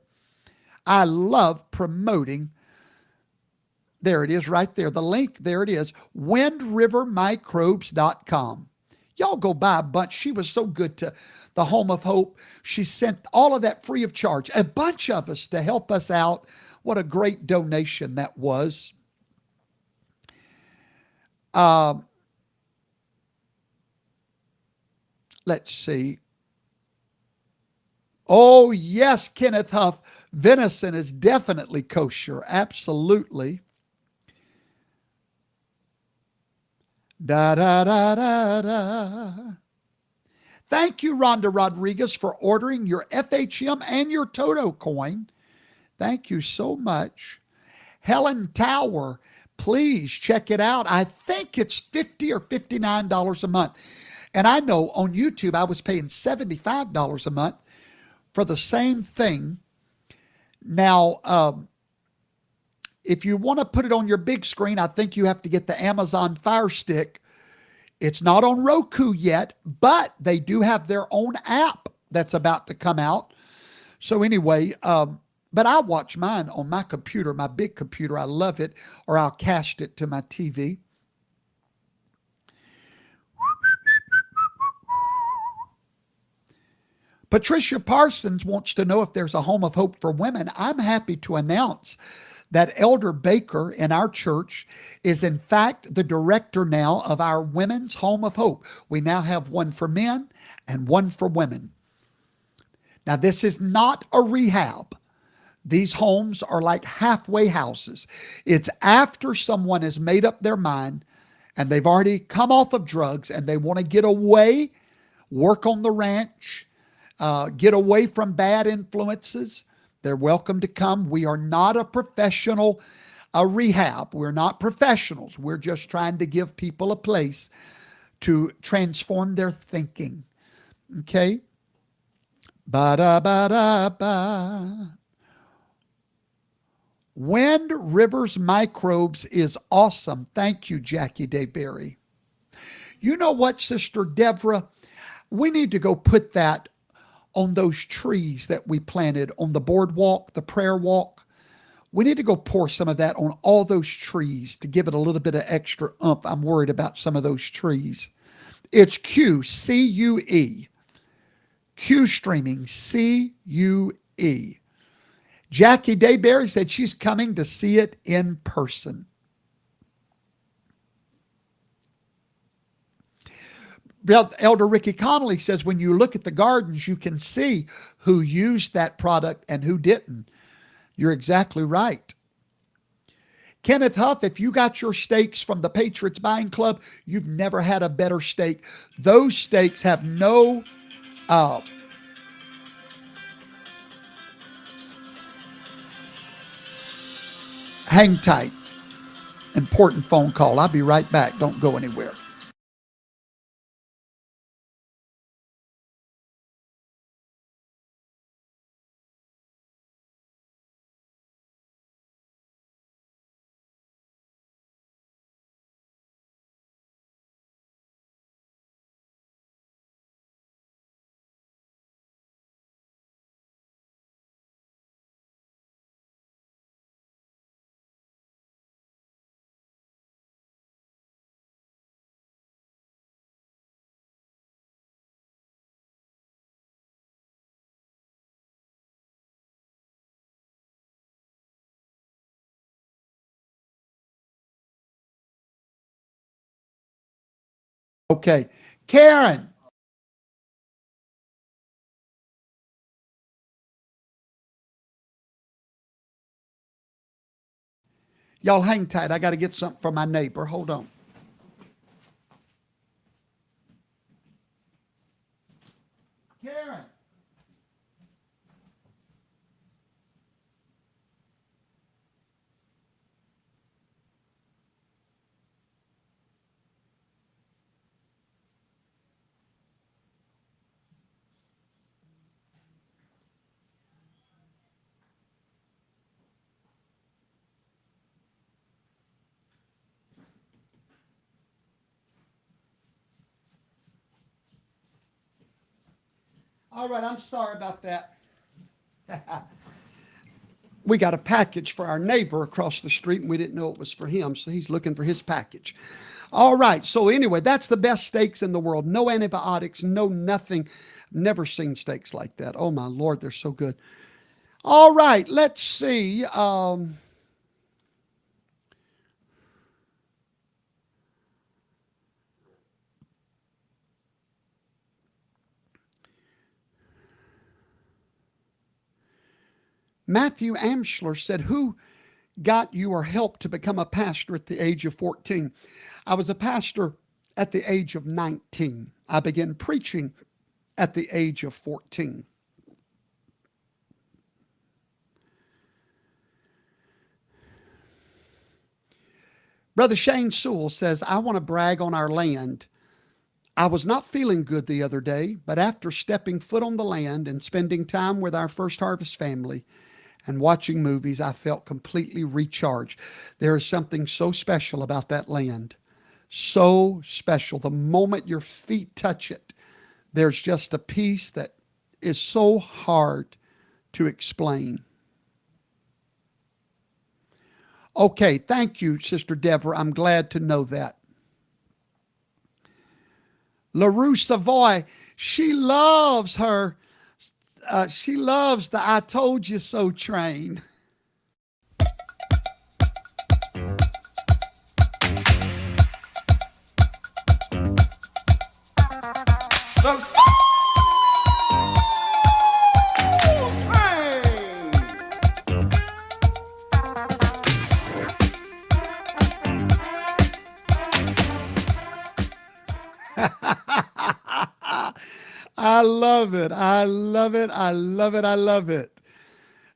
I love promoting. There it is right there. The link, there it is. WindRiverMicrobes.com. Y'all go buy a bunch. She was so good to the Home of Hope. She sent all of that free of charge. A bunch of us to help us out. What a great donation that was. Let's see. Oh, yes, Kenneth Huff. Venison is definitely kosher. Absolutely. Da da da da da. Thank you, Rhonda Rodriguez, for ordering your FHM and your Toto coin. Thank you so much. Helen Tower, please check it out. I think it's $50 or $59 a month. And I know on YouTube I was paying $75 a month for the same thing. Now, if you want to put it on your big screen, I think you have to get the Amazon Fire Stick. It's not on Roku yet, but they do have their own app that's about to come out. So anyway, but I watch mine on my computer, my big computer. I love it, or I'll cast it to my TV. Patricia Parsons wants to know if there's a Home of Hope for women. I'm happy to announce that Elder Baker in our church is in fact the director now of our Women's Home of Hope. We now have one for men and one for women. Now, this is not a rehab. These homes are like halfway houses. It's after someone has made up their mind and they've already come off of drugs and they want to get away, work on the ranch, get away from bad influences. They're welcome to come. We are not a professional rehab. We're not professionals. We're just trying to give people a place to transform their thinking. Okay? Ba-da-ba-da-ba. Wind Rivers Microbes is awesome. Thank you, Jackie DeBerry. You know what, Sister Deborah? We need to go put that on those trees that we planted on the boardwalk, the prayer walk. We need to go pour some of that on all those trees to give it a little bit of extra oomph. I'm worried about some of those trees. It's Q, C-U-E. Q streaming, C-U-E. Jackie DeBerry said she's coming to see it in person. Elder Ricky Connolly says when you look at the gardens, you can see who used that product and who didn't. You're exactly right. Kenneth Huff, if you got your steaks from the Patriots Buying Club, you've never had a better steak. Those steaks have no hang tight. Important phone call. I'll be right back. Don't go anywhere. Okay. Karen. Y'all hang tight. I got to get something for my neighbor. Hold on. Karen. All right, I'm sorry about that. We got a package for our neighbor across the street, and we didn't know it was for him, so he's looking for his package. All right, so anyway, that's the best steaks in the world. No antibiotics, no nothing. Never seen steaks like that. Oh, my Lord, they're so good. All right, let's see. Matthew Amschler said, who got you or helped to become a pastor at the age of 14? I was a pastor at the age of 19. I began preaching at the age of 14. Brother Shane Sewell says, I want to brag on our land. I was not feeling good the other day, but after stepping foot on the land and spending time with our First Harvest family and watching movies, I felt completely recharged. There is something so special about that land. So special. The moment your feet touch it, there's just a peace that is so hard to explain. Okay, thank you, Sister Deborah. I'm glad to know that. LaRue Savoy, she loves the I told you so train. I love it. I love it. I love it. I love it.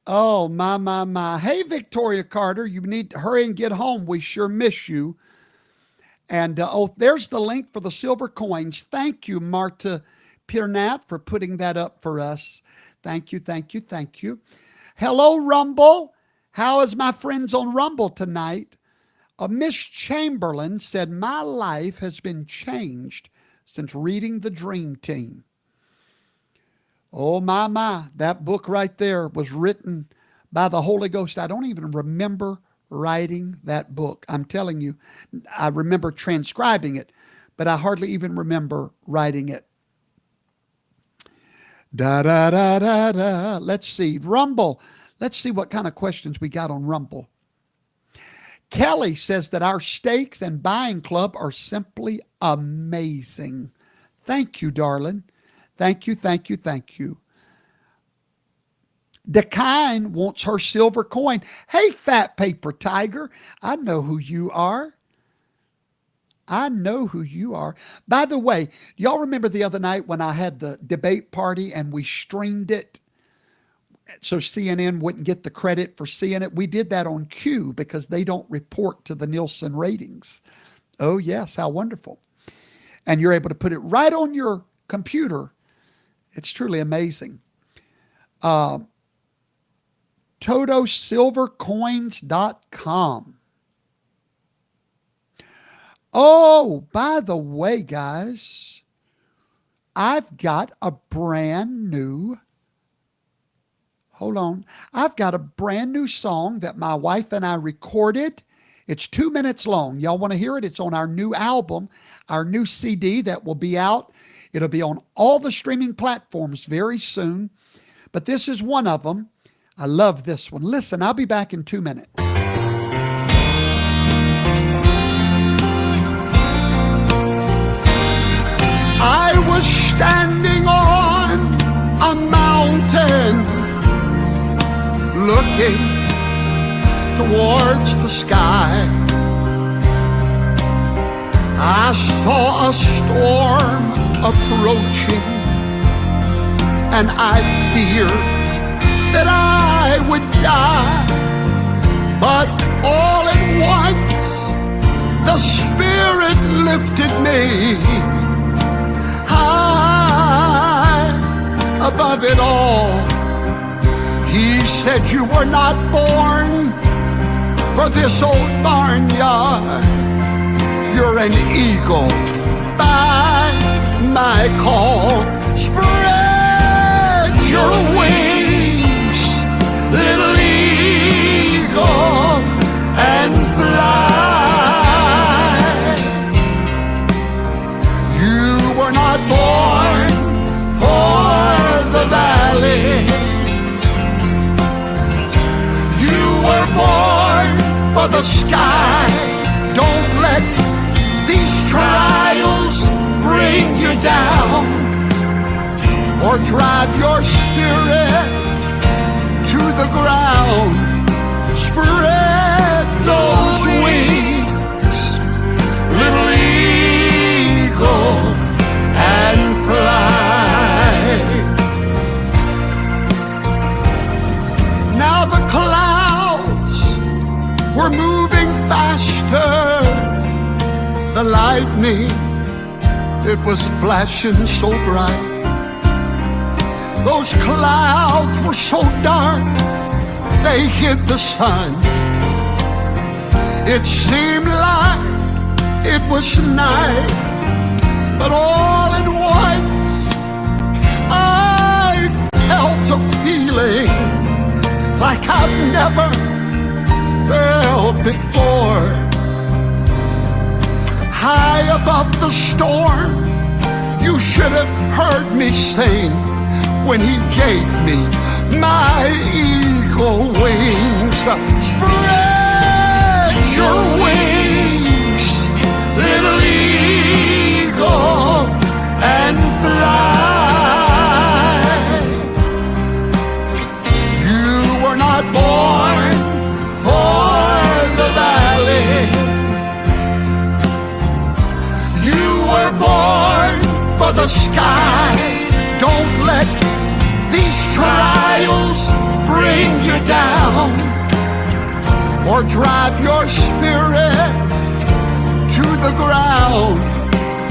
Oh, my. Hey, Victoria Carter, you need to hurry and get home. We sure miss you. And, there's the link for the silver coins. Thank you, Marta Pirnat, for putting that up for us. Thank you. Hello, Rumble. How is my friends on Rumble tonight? Miss Chamberlain said, my life has been changed since reading The Dream Team. Oh, my. That book right there was written by the Holy Ghost. I don't even remember writing that book. I'm telling you, I remember transcribing it, but I hardly even remember writing it. Da. Let's see. Rumble. Let's see what kind of questions we got on Rumble. Kelly says that our steaks and buying club are simply amazing. Thank you, darling. Thank you. Dekine wants her silver coin. Hey, Fat Paper Tiger, I know who you are. By the way, y'all remember the other night when I had the debate party and we streamed it so CNN wouldn't get the credit for seeing it? We did that on Q because they don't report to the Nielsen ratings. Oh, yes, how wonderful. And you're able to put it right on your computer. It's truly amazing. TotoSilverCoins.com. Oh, by the way, guys, I've got a brand new song that my wife and I recorded. It's 2 minutes long. Y'all want to hear it? It's on our new album, our new CD that will be out. It'll be on all the streaming platforms very soon, but this is one of them. I love this one. Listen, I'll be back in 2 minutes. I was standing on a mountain looking towards the sky. I saw a storm approaching, and I feared that I would die. But all at once the Spirit lifted me high above it all. He said, you were not born for this old barnyard. You're an eagle by my call. Spread your wings, little eagle, and fly. You were not born for the valley. You were born for the sky. Don't let these trials bring you down or drive your spirit to the ground. Spread those wings, little eagle, and fly. Now the clouds were moving faster. The lightning, it was flashing so bright. Those clouds were so dark, they hid the sun. It seemed like it was night, but all at once I felt a feeling like I've never felt before. High above the storm, you should have heard me sing when he gave me my eagle wings. Spread your wings, little eagle, and fly. You were not born for the valley. You were born for the sky. Don't let these trials bring you down or drive your spirit to the ground.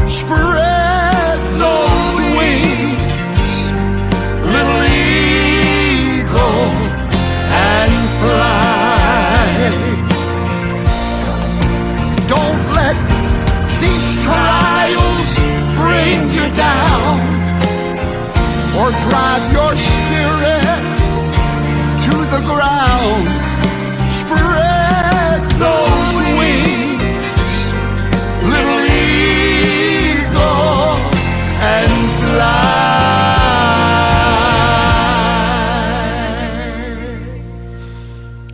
Spread those wings, little eagle, and fly. Don't let these trials bring you down or drive your spirit to the ground. Spread those wings, little eagle, and fly.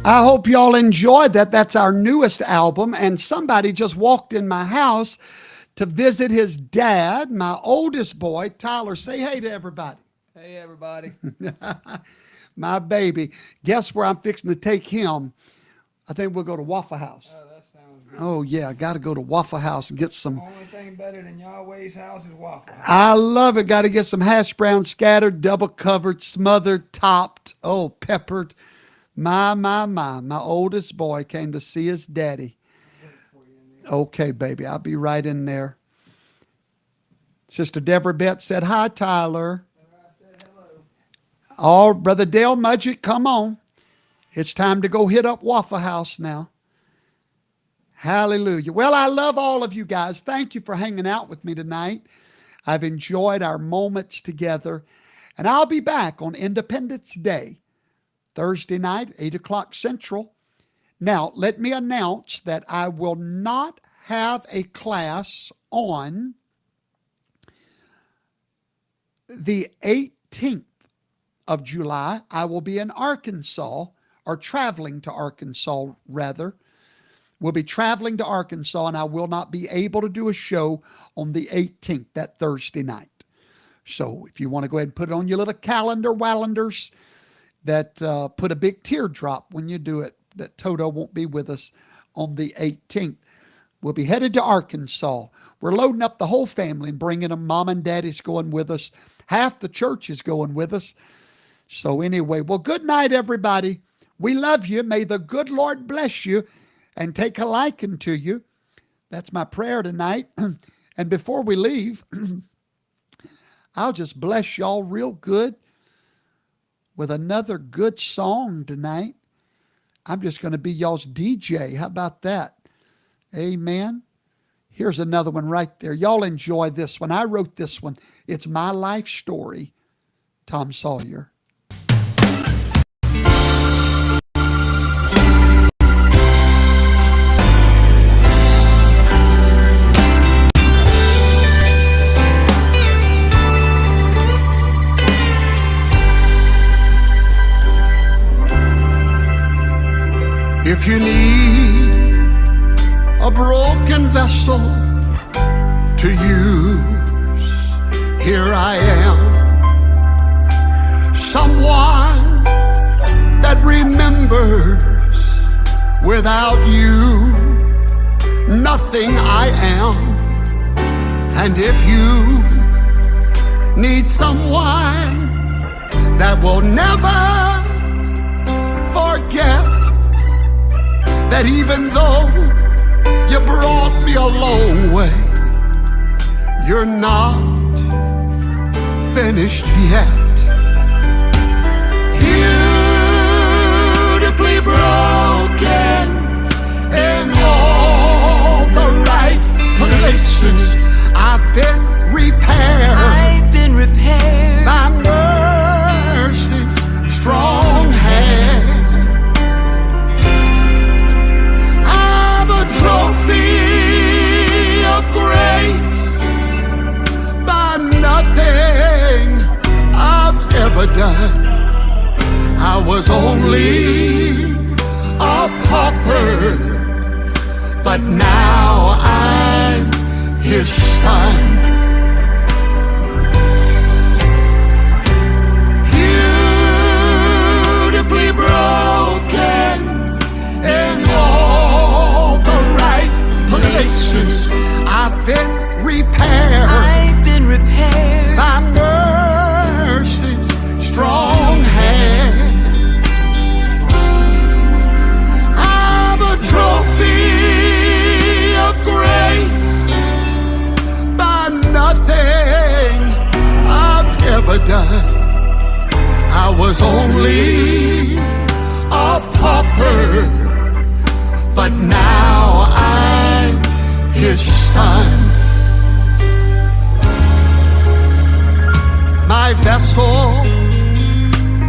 I hope y'all enjoyed that. That's our newest album, and somebody just walked in my house to visit his dad, my oldest boy, Tyler. Say hey to everybody. Hey, everybody. My baby. Guess where I'm fixing to take him? I think we'll go to Waffle House. Oh, that sounds good. Oh, yeah. Got to go to Waffle House and get some. Only thing better than Yahweh's house is Waffle House. I love it. Got to get some hash brown scattered, double covered, smothered, topped. Oh, peppered. My oldest boy came to see his daddy. Okay, baby. I'll be right in there. Sister Deborah Bett said, hi, Tyler. Oh, Brother Dale Mudgett, come on. It's time to go hit up Waffle House now. Hallelujah. Well, I love all of you guys. Thank you for hanging out with me tonight. I've enjoyed our moments together. And I'll be back on Independence Day, Thursday night, 8 o'clock Central. Now, let me announce that I will not have a class on the 18th of July. I will be in Arkansas, or traveling to Arkansas, rather. We'll be traveling to Arkansas, and I will not be able to do a show on the 18th, that Thursday night. So if you want to go ahead and put it on your little calendar, Wallanders, that put a big teardrop when you do it. that Toto won't be with us on the 18th. We'll be headed to Arkansas. We're loading up the whole family and bringing them. Mom and Daddy's going with us. Half the church is going with us. So anyway, well, good night, everybody. We love you. May the good Lord bless you and take a liking to you. That's my prayer tonight. And before we leave, I'll just bless y'all real good with another good song tonight. I'm just going to be y'all's DJ. How about that? Amen. Here's another one right there. Y'all enjoy this one. I wrote this one. It's my life story. Tom Sawyer. If you need a broken vessel to use, here I am. Someone that remembers without you nothing I am. And if you need someone that will never forget that even though you brought me a long way, you're not finished yet. Beautifully broken in all the right places, I've been repaired. I've been repaired by mercy's strong hand. Trophy of grace by nothing I've ever done. I was only a pauper, but now I'm his son. Beautifully broken in all the right places, I've been repaired. I've been repaired by mercy's strong hand. I'm a trophy of grace by nothing I've ever done. I was only a pauper, but now I'm his son. My vessel,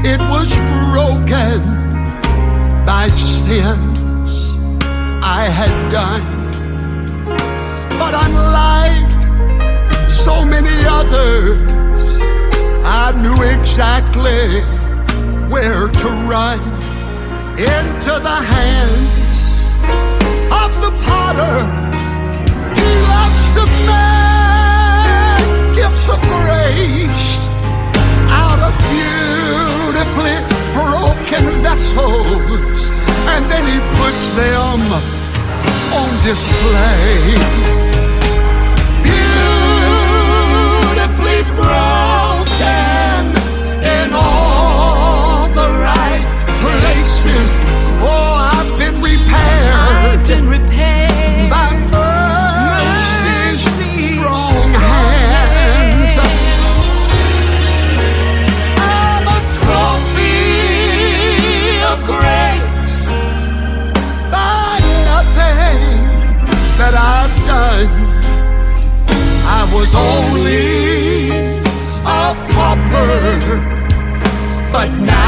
it was broken by sins I had done. But unlike so many others, I knew exactly where to run. Into the hands of the potter. He loves to make gifts of grace out of beautifully broken vessels, and then he puts them on display. Beautifully broken in all the right places. Oh, I've been repaired. I've been repaired by mercy's strong hands. I'm a trophy of grace by nothing that I've done. I was only a pauper, but now